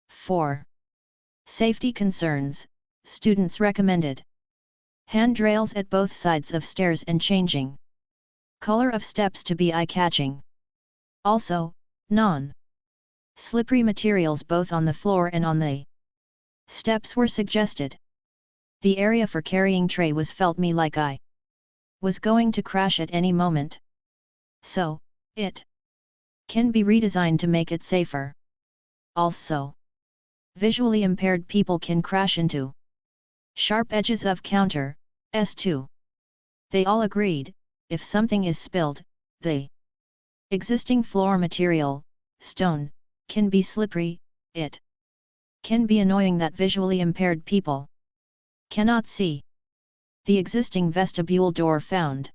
Speaker 1: For safety concerns, students recommended handrails at both sides of stairs and changing color of steps to be eye-catching. Also, non-slippery materials both on the floor and on the steps were suggested. The area for carrying tray was felt me like I was going to crash at any moment. So, it can be redesigned to make it safer. Also, visually impaired people can crash into sharp edges of counter. S2. They all agreed, if something is spilled, the existing floor material, stone, can be slippery. It can be annoying that visually impaired people cannot see the existing vestibule door found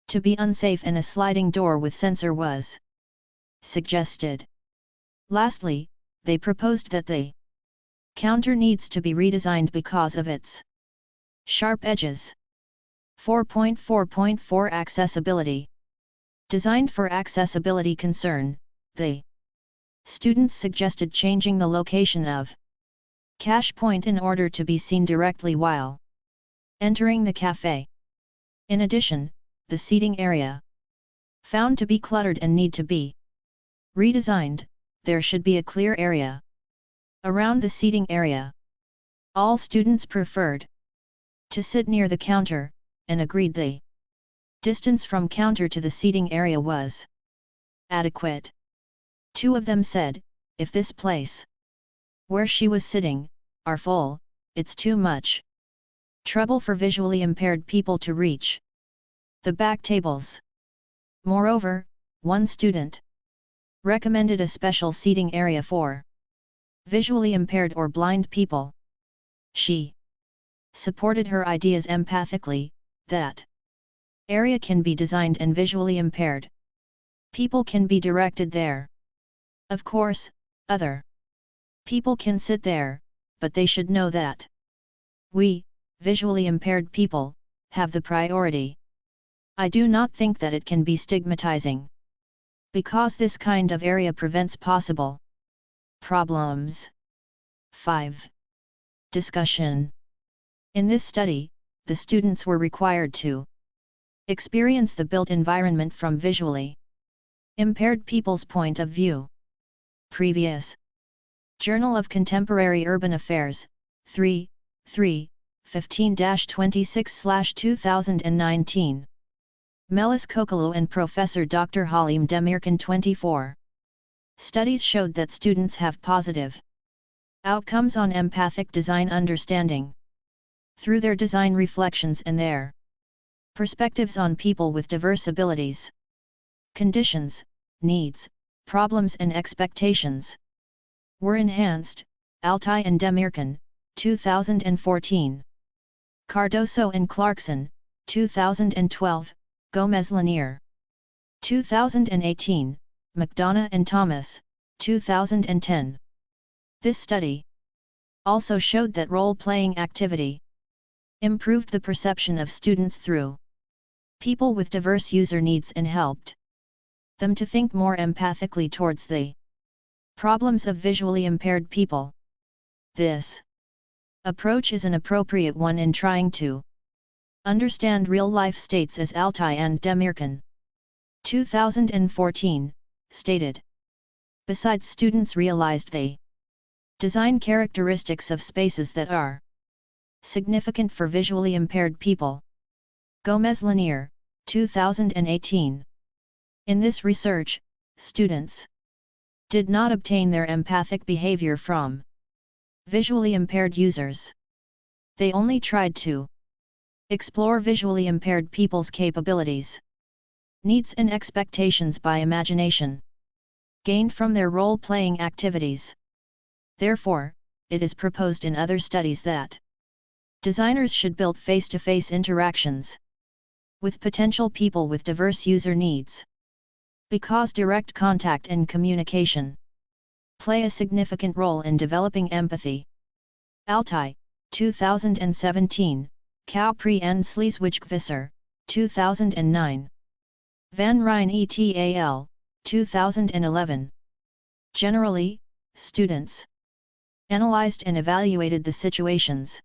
Speaker 1: to be unsafe, and a sliding door with sensor was suggested. Lastly, they proposed that the counter needs to be redesigned because of its sharp edges. 4.4.4 Accessibility. Designed for accessibility concern, the students suggested changing the location of cash point in order to be seen directly while entering the café. In addition, the seating area found to be cluttered and need to be redesigned. There should be a clear area around the seating area. All students preferred to sit near the counter, and agreed the distance from counter to the seating area was adequate. 2 of them said, if this place where she was sitting are full, it's too much trouble for visually impaired people to reach the back tables. Moreover, one student recommended a special seating area for visually impaired or blind people. She supported her ideas empathically, that area can be designed and visually impaired people can be directed there. Of course, other people can sit there, but they should know that we, visually impaired people, have the priority. I do not think that it can be stigmatizing, because this kind of area prevents possible problems. 5. Discussion. In this study, the students were required to experience the built environment from visually impaired people's point of view. Previous. Journal of Contemporary Urban Affairs, 3, 15-26/2019. Melis Kocaoğlu and Professor Dr. Halime Demirkan 24. Studies showed that students have positive outcomes on empathic design understanding through their design reflections and their perspectives on people with diverse abilities, conditions, needs, problems and expectations were enhanced. Altai and Demirkan, 2014. Cardoso and Clarkson, 2012, Gomez-Lanier, 2018, McDonough and Thomas, 2010. This study also showed that role-playing activity improved the perception of students through people with diverse user needs and helped them to think more empathically towards the problems of visually impaired people. This approach is an appropriate one in trying to understand real-life states, as Altai and Demirkan, 2014, stated. Besides, students realized they design characteristics of spaces that are significant for visually impaired people. Gomez-Lanier, 2018. In this research, students did not obtain their empathic behavior from visually impaired users. They only tried to explore visually impaired people's capabilities, needs and expectations by imagination gained from their role-playing activities. Therefore, it is proposed in other studies that designers should build face-to-face interactions with potential people with diverse user needs, because direct contact and communication play a significant role in developing empathy. Altai, 2017, Kaupri and Schleswig-Visser, 2009. Van Rijn et al., 2011. Generally, students analyzed and evaluated the situations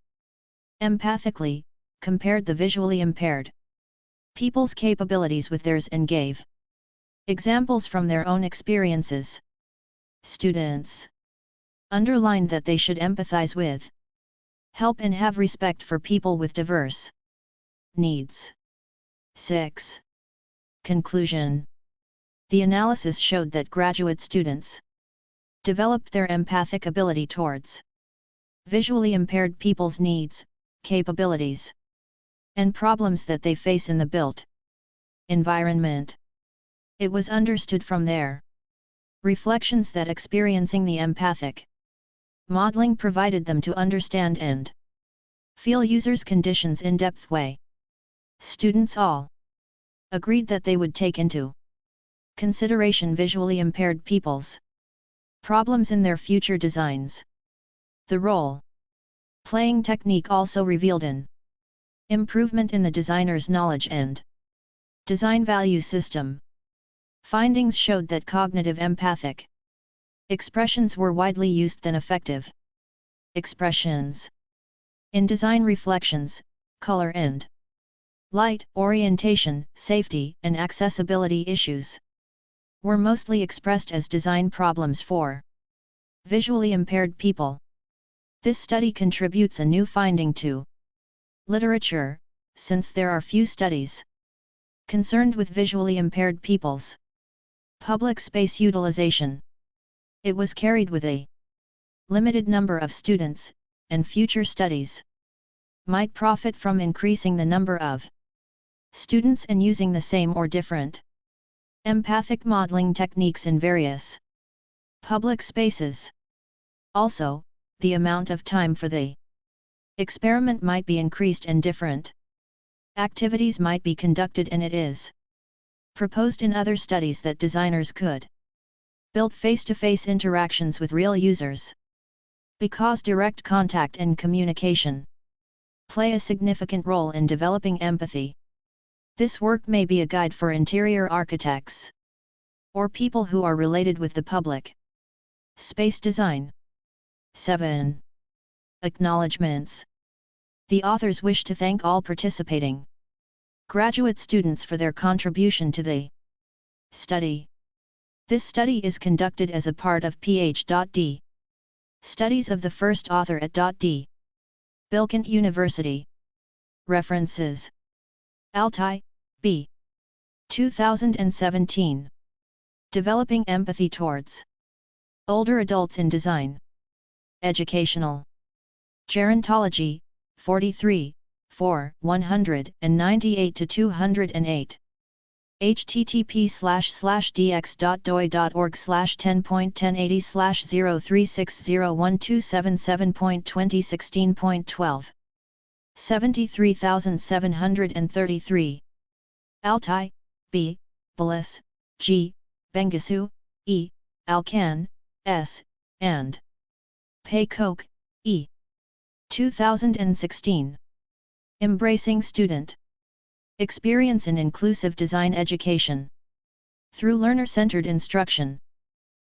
Speaker 1: empathically, compared the visually impaired people's capabilities with theirs and gave examples from their own experiences. Students underlined that they should empathize with, help and have respect for people with diverse needs. 6. Conclusion. The analysis showed that graduate students developed their empathic ability towards visually impaired people's needs, capabilities, and problems that they face in the built environment. It was understood from their reflections that experiencing the empathic modeling provided them to understand and feel users' conditions in depth way. Students all agreed that they would take into consideration visually impaired people's problems in their future designs. The role-playing technique also revealed an Improvement in the designer's knowledge and design value system. Findings showed that cognitive empathic expressions were widely used than affective expressions. In design reflections, color and light, orientation, safety, and accessibility issues were mostly expressed as design problems for visually impaired people. This study contributes a new finding to literature, since there are few studies concerned with visually impaired people's public space utilization. It was carried with a limited number of students, and future studies might profit from increasing the number of students and using the same or different empathic modeling techniques in various public spaces. Also, the amount of time for the experiment might be increased and different activities might be conducted, and it is proposed in other studies that designers could build face-to-face interactions with real users. Because direct contact and communication play a significant role in developing empathy, this work may be a guide for interior architects or people who are related with the public space design. 7. Acknowledgments. The authors wish to thank all participating graduate students for their contribution to the study. This study is conducted as a part of Ph.D. studies of the first author at D. Bilkent University. References: Altai, B. 2017. Developing Empathy Towards Older Adults in Design. Educational Gerontology, 43, 4, 198-208. http://dx.doi.org/10.1080/0360127.2016.12 73733. Altai, B. Bilis, G. Bengisu, E. Alkan, S. and Paycoke, E. 2016. Embracing Student Experience in Inclusive Design Education through Learner-Centered Instruction.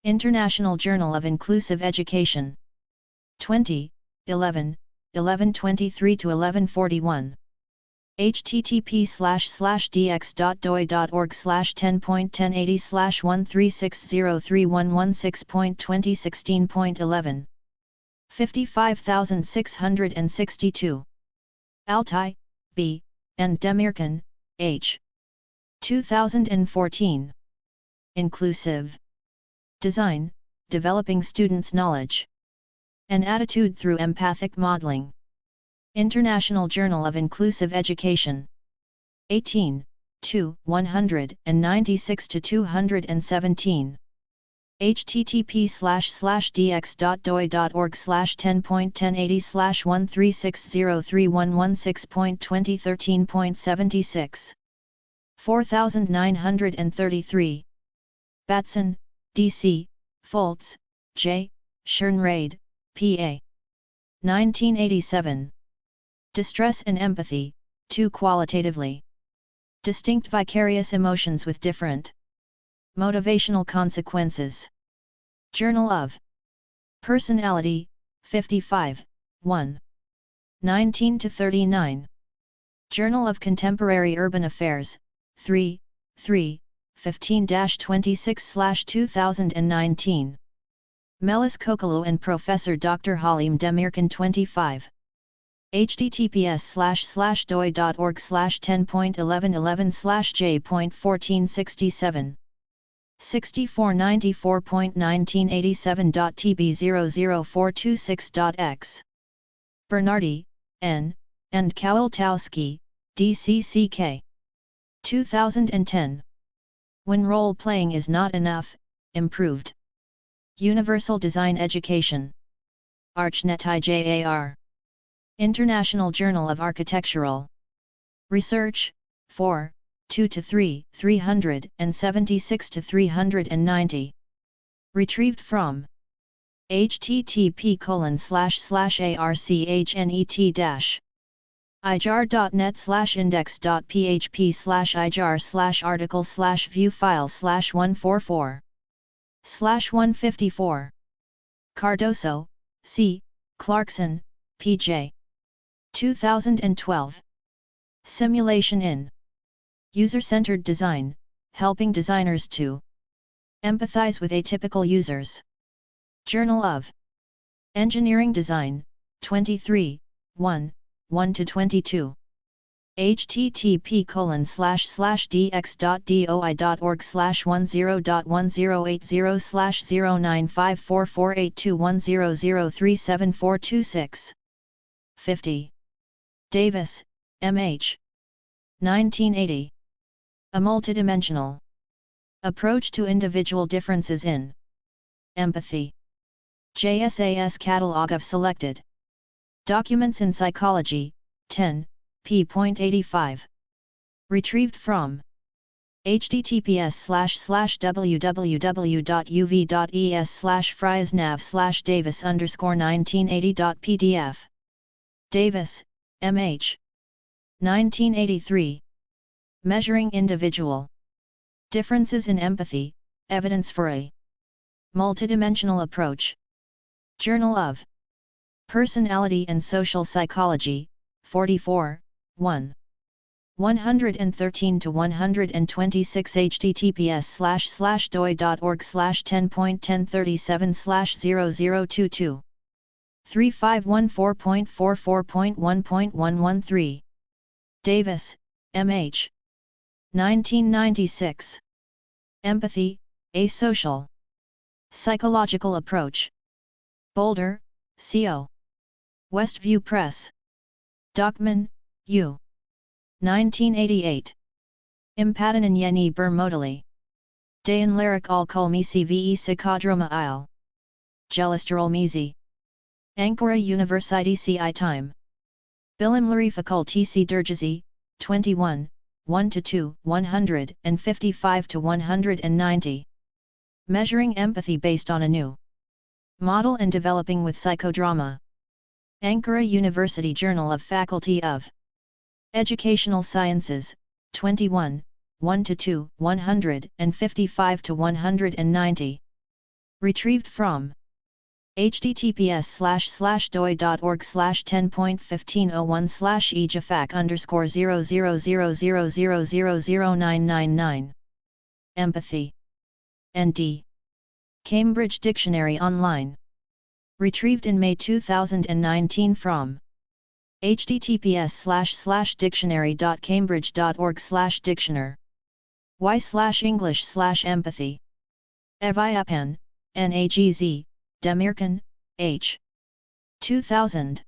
Speaker 1: International Journal of Inclusive Education. 2011, 1123-1141. http://dx.doi.org/10.1080/136031116.2016.11. 55662. Altai, B. and Demirkan, H. 2014. Inclusive Design, Developing Students' Knowledge and Attitude Through Empathic Modeling. International Journal of Inclusive Education. 18, 2, 196-217. http://dx.doi.org/10.1080/136031116.2013.76. 4933. Batson, D.C., Foltz, J., Schoenrade, P.A. 1987. Distress and Empathy, Two Qualitatively Distinct Vicarious Emotions with Different Motivational Consequences. Journal of Personality, 55, 1. 19-39. Journal of Contemporary Urban Affairs, 3, 15-26/2019. Melis Kocaoğlu and Professor Dr. Halime Demirkan 25. https://doi.org/10.1111/j.1467. 6494.1987.tb00426.x. Bernardi, N., and Kowaltowski, DCCK. 2010. When Role-Playing is Not Enough, Improved Universal Design Education. ArchNet-IJAR. International Journal of Architectural Research, 4, 2-3, 376-390. Retrieved from http://archnet- ijar.net/index.php/ijar/article/view file/144/154. Cardoso, C., Clarkson, P.J. 2012. Simulation in User-Centered Design, Helping Designers to Empathize with Atypical Users. Journal of Engineering Design, 23, 1-22. http://dx.doi.org/10.1080/0954482100374226. 50. Davis, M.H. 1980. A Multidimensional Approach to Individual Differences in Empathy. JSAS Catalog of Selected Documents in Psychology, 10, p.85. Retrieved from https://www.uv.es/friesnav/davis_1980.pdf. Davis, M.H. 1983. Measuring Individual Differences in Empathy, Evidence for a Multidimensional Approach. Journal of Personality and Social Psychology, 44, 113-126 https://doi.org/10.1037/0022. 3514.44.1.113. Davis, M.H. 1996. Empathy, a Social Psychological Approach. Boulder, C.O. Westview Press. Dockman, U. 1988. Impadanan yeni bir modeli. Dayanlarak olkolmisi ve psikodroma il. Geliştirilmesi. Ankara Üniversitesi Time. Bilimleri Fakültesi Dergisi, 21, 1-2, 155-190. Measuring Empathy Based on a New Model and Developing with Psychodrama. Ankara University Journal of Faculty of Educational Sciences, 21, 1-2, 155-190. Retrieved from https://doi.org/10.1501/ejafac_000000999. Empathy. N.D. Cambridge Dictionary Online. Retrieved in May 2019 from https://dictionary.cambridge.org/dictionary. y/English/empathy. Eviapan, Nagz, Demirkan, H. 2000.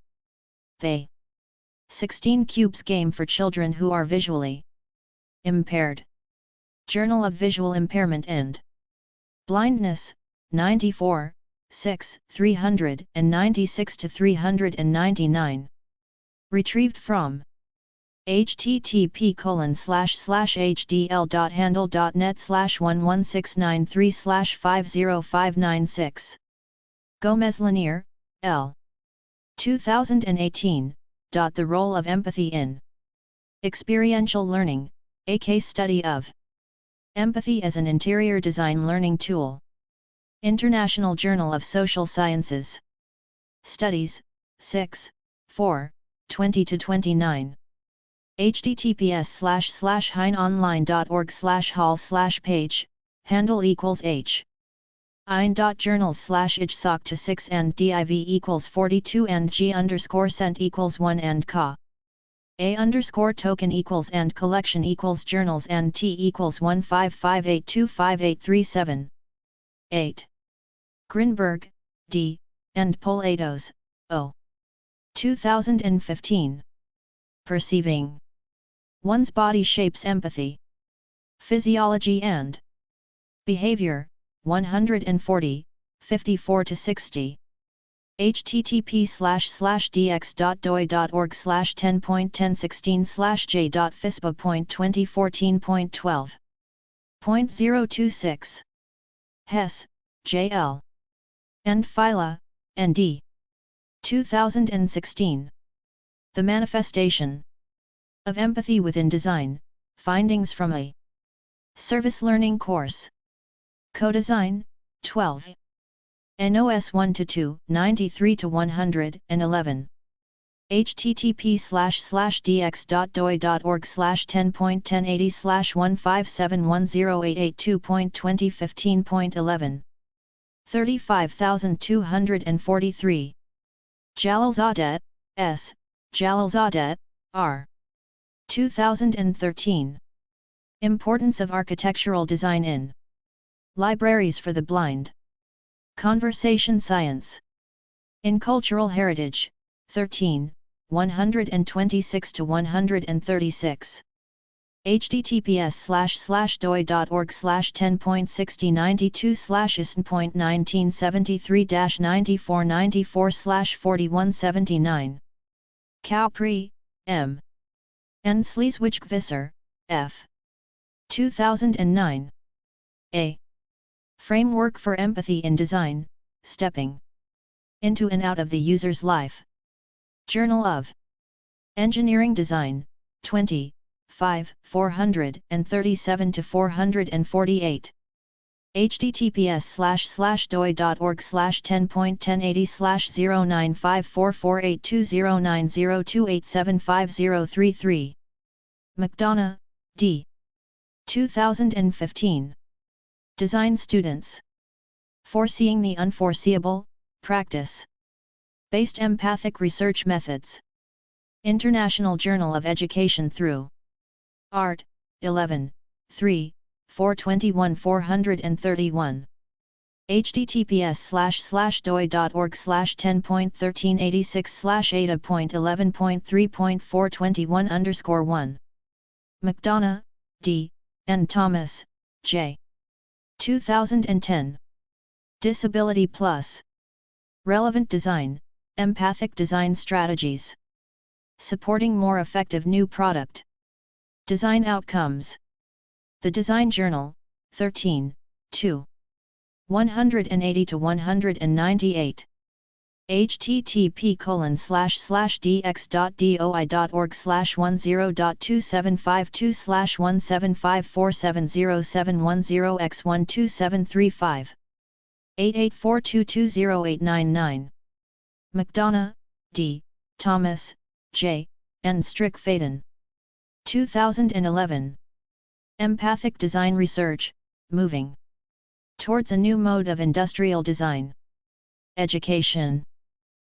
Speaker 1: They. 16 Cubes Game for Children Who Are Visually Impaired. Journal of Visual Impairment and Blindness, 94, 6, 396-399. Retrieved from http://hdl.handle.net/11693/50596. Gomez Lanier, L. 2018. The Role of Empathy in Experiential Learning, a Case Study of Empathy as an Interior Design Learning Tool. International Journal of Social Sciences. Studies, 6, 4, 20-29. https://heinonline.org/hall/page, handle = h. ein.journals/ijsoc to 6 and div = 42 and g_cent = 1 and ca. a_token = and collection = journals and t = 155825837. 8. Grinberg, D., and Polatos, O. 2015. Perceiving One's Body Shapes Empathy. Physiology and Behavior, 140, 54-60. http://dx.doi.org/10.1016/j.fispa.2014.12. 0.026. Hess, J.L. and Phyla, N.D. 2016. The manifestation of empathy within design, findings from a service learning course. Co-design, 12. NOS 1-2, 93-111. http://dx.doi.org/10.1080/1571088.2.2015.11 35243. Jalalzadeh, S., Jalalzadeh, R. 2013. Importance of Architectural Design in Libraries for the Blind. Conversation Science. In Cultural Heritage, 13, 126-136. https://doi.org/10.6092/ISN.93-9494/4179. Kaupri, M. N. Schleswig-Visser, F. 2009. A. Framework for Empathy in Design, Stepping into and out of the User's Life. Journal of Engineering Design, 20, 5, 437-448. https://doi.org/10.1080/095448209028750033. McDonough, D. 2015. Design Students. Foreseeing the Unforeseeable, Practice. Based Empathic Research Methods. International Journal of Education through Art, 11, 3, 421-431. https://doi.org/10.1386/ada.11.3.421_1. McDonough, D., and Thomas, J. 2010. Disability Plus. Relevant Design, Empathic Design Strategies. Supporting More Effective New Product Design Outcomes. The Design Journal, 13, 2. 180-198. http://dx.doi.org/10.2752/175470710x1273 8842208899. McDonough, D., Thomas, J., and Strick-Faden. 2011. Empathic Design Research, Moving Towards a New Mode of Industrial Design. Education.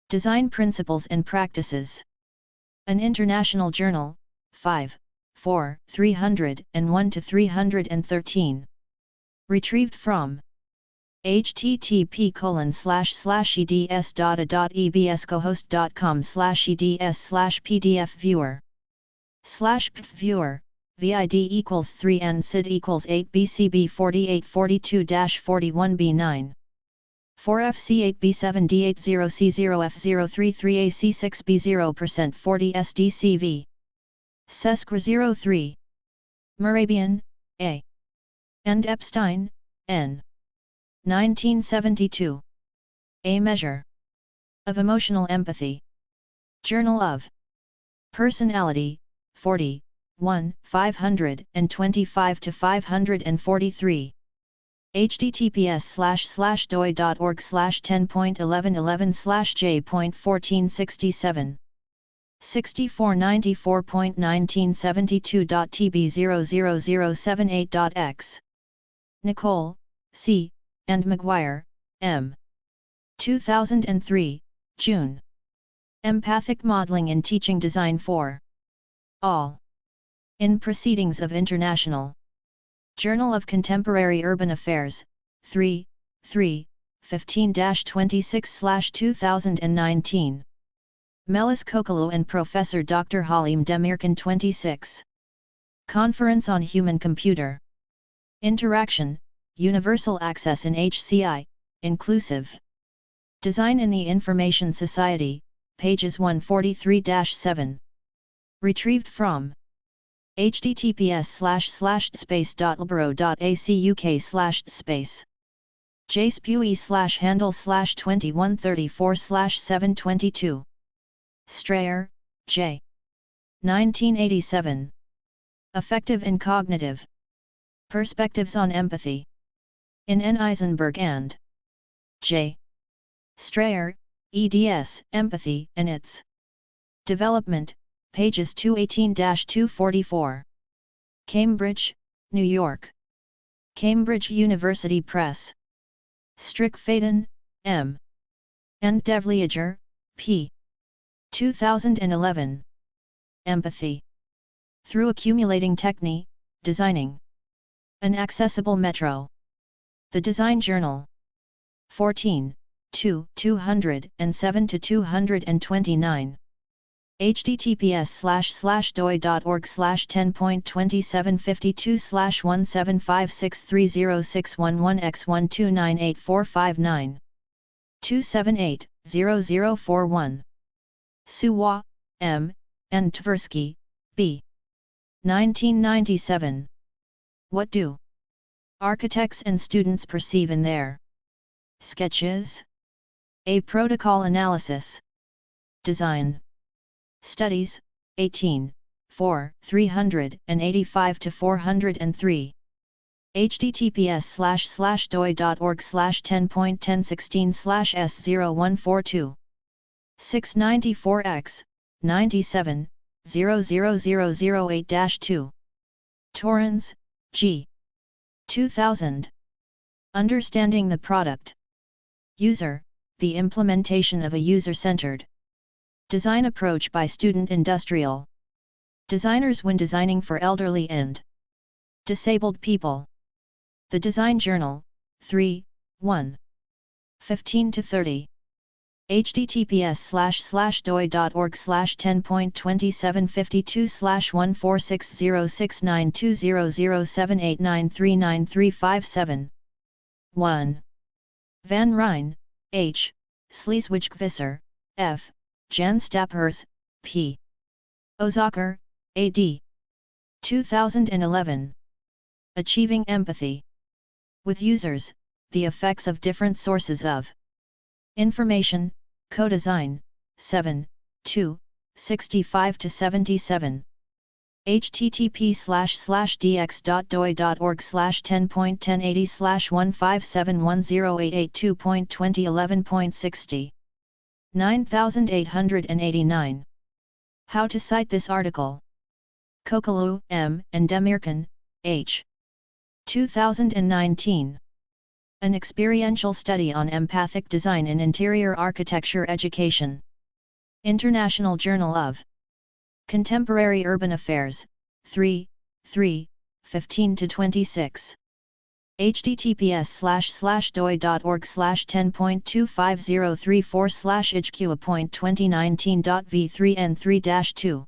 Speaker 1: Design Principles and Practices. An International Journal, 5, 4, 301-313. Retrieved from http://eds.eda.eds/pdf-viewer vid equals 3 and sid equals 8 bcb 4842-41b9 4fc8b7d80c0f033ac6b0% 40 sdcv sesqr 03 Murabian, A. and Epstein, N. 1972. A Measure of Emotional Empathy. Journal of Personality, 40, 1, 525-543. https://doi.org/10.1111/j.1467. 6494.1972.tb00078.x. Nicole, C., and McGuire, M. 2003, June. Empathic Modeling in Teaching Design for All. In Proceedings of International Journal of Contemporary Urban Affairs, 3, 15-26/2019. Melis Kocaoğlu and Professor Dr. Halime Demirkan 26. Conference on Human-Computer Interaction, Universal Access in HCI, Inclusive Design in the Information Society, pages 143-7. Retrieved from https://space.lboro.ac.uk/space. jspewy/handle/2134/722. Strayer, J. 1987. Affective and Cognitive Perspectives on Empathy. In N. Eisenberg and J. Strayer, eds. Empathy and its Development, pages 218-244. Cambridge, New York. Cambridge University Press. Strickfaden, M. and Devliager, P. 2011. Empathy. Through Accumulating Technique, Designing an Accessible Metro. The Design Journal. 14, 207-229. https://doi.org/10.2752/175630611x1298459. 278-0041. Suwa, M., and Tversky, B. 1997. What do architects and students perceive in their sketches? A Protocol Analysis. Design Studies, 18, 4, 385-403. https://doi.org/10.1016/s0142. 694x, 97, 00008-2. Torrens, G. 2000. Understanding the Product. User, the implementation of a user-centered design approach by student industrial designers when designing for elderly and disabled people. The Design Journal, 3, 1. 15-30. https://doi.org/10.2752/14606920078939357. 1. Van Rijn, H., Sleeswijk-Visser, F., Jan Stappers, P. Ozaker, A.D. 2011. Achieving Empathy with Users, the Effects of Different Sources of Information, Co-Design, 7, 2, 65-77. http://dx.doi.org/10.1080/157108882.2011.60. 9889. How to cite this article. Kocaoğlu, M. and Demirkan, H. 2019. An Experiential Study on Empathic Design in Interior Architecture Education. International Journal of Contemporary Urban Affairs, 3, 15-26. https://doi.org/10.25034/hqa.2019.v3n3-2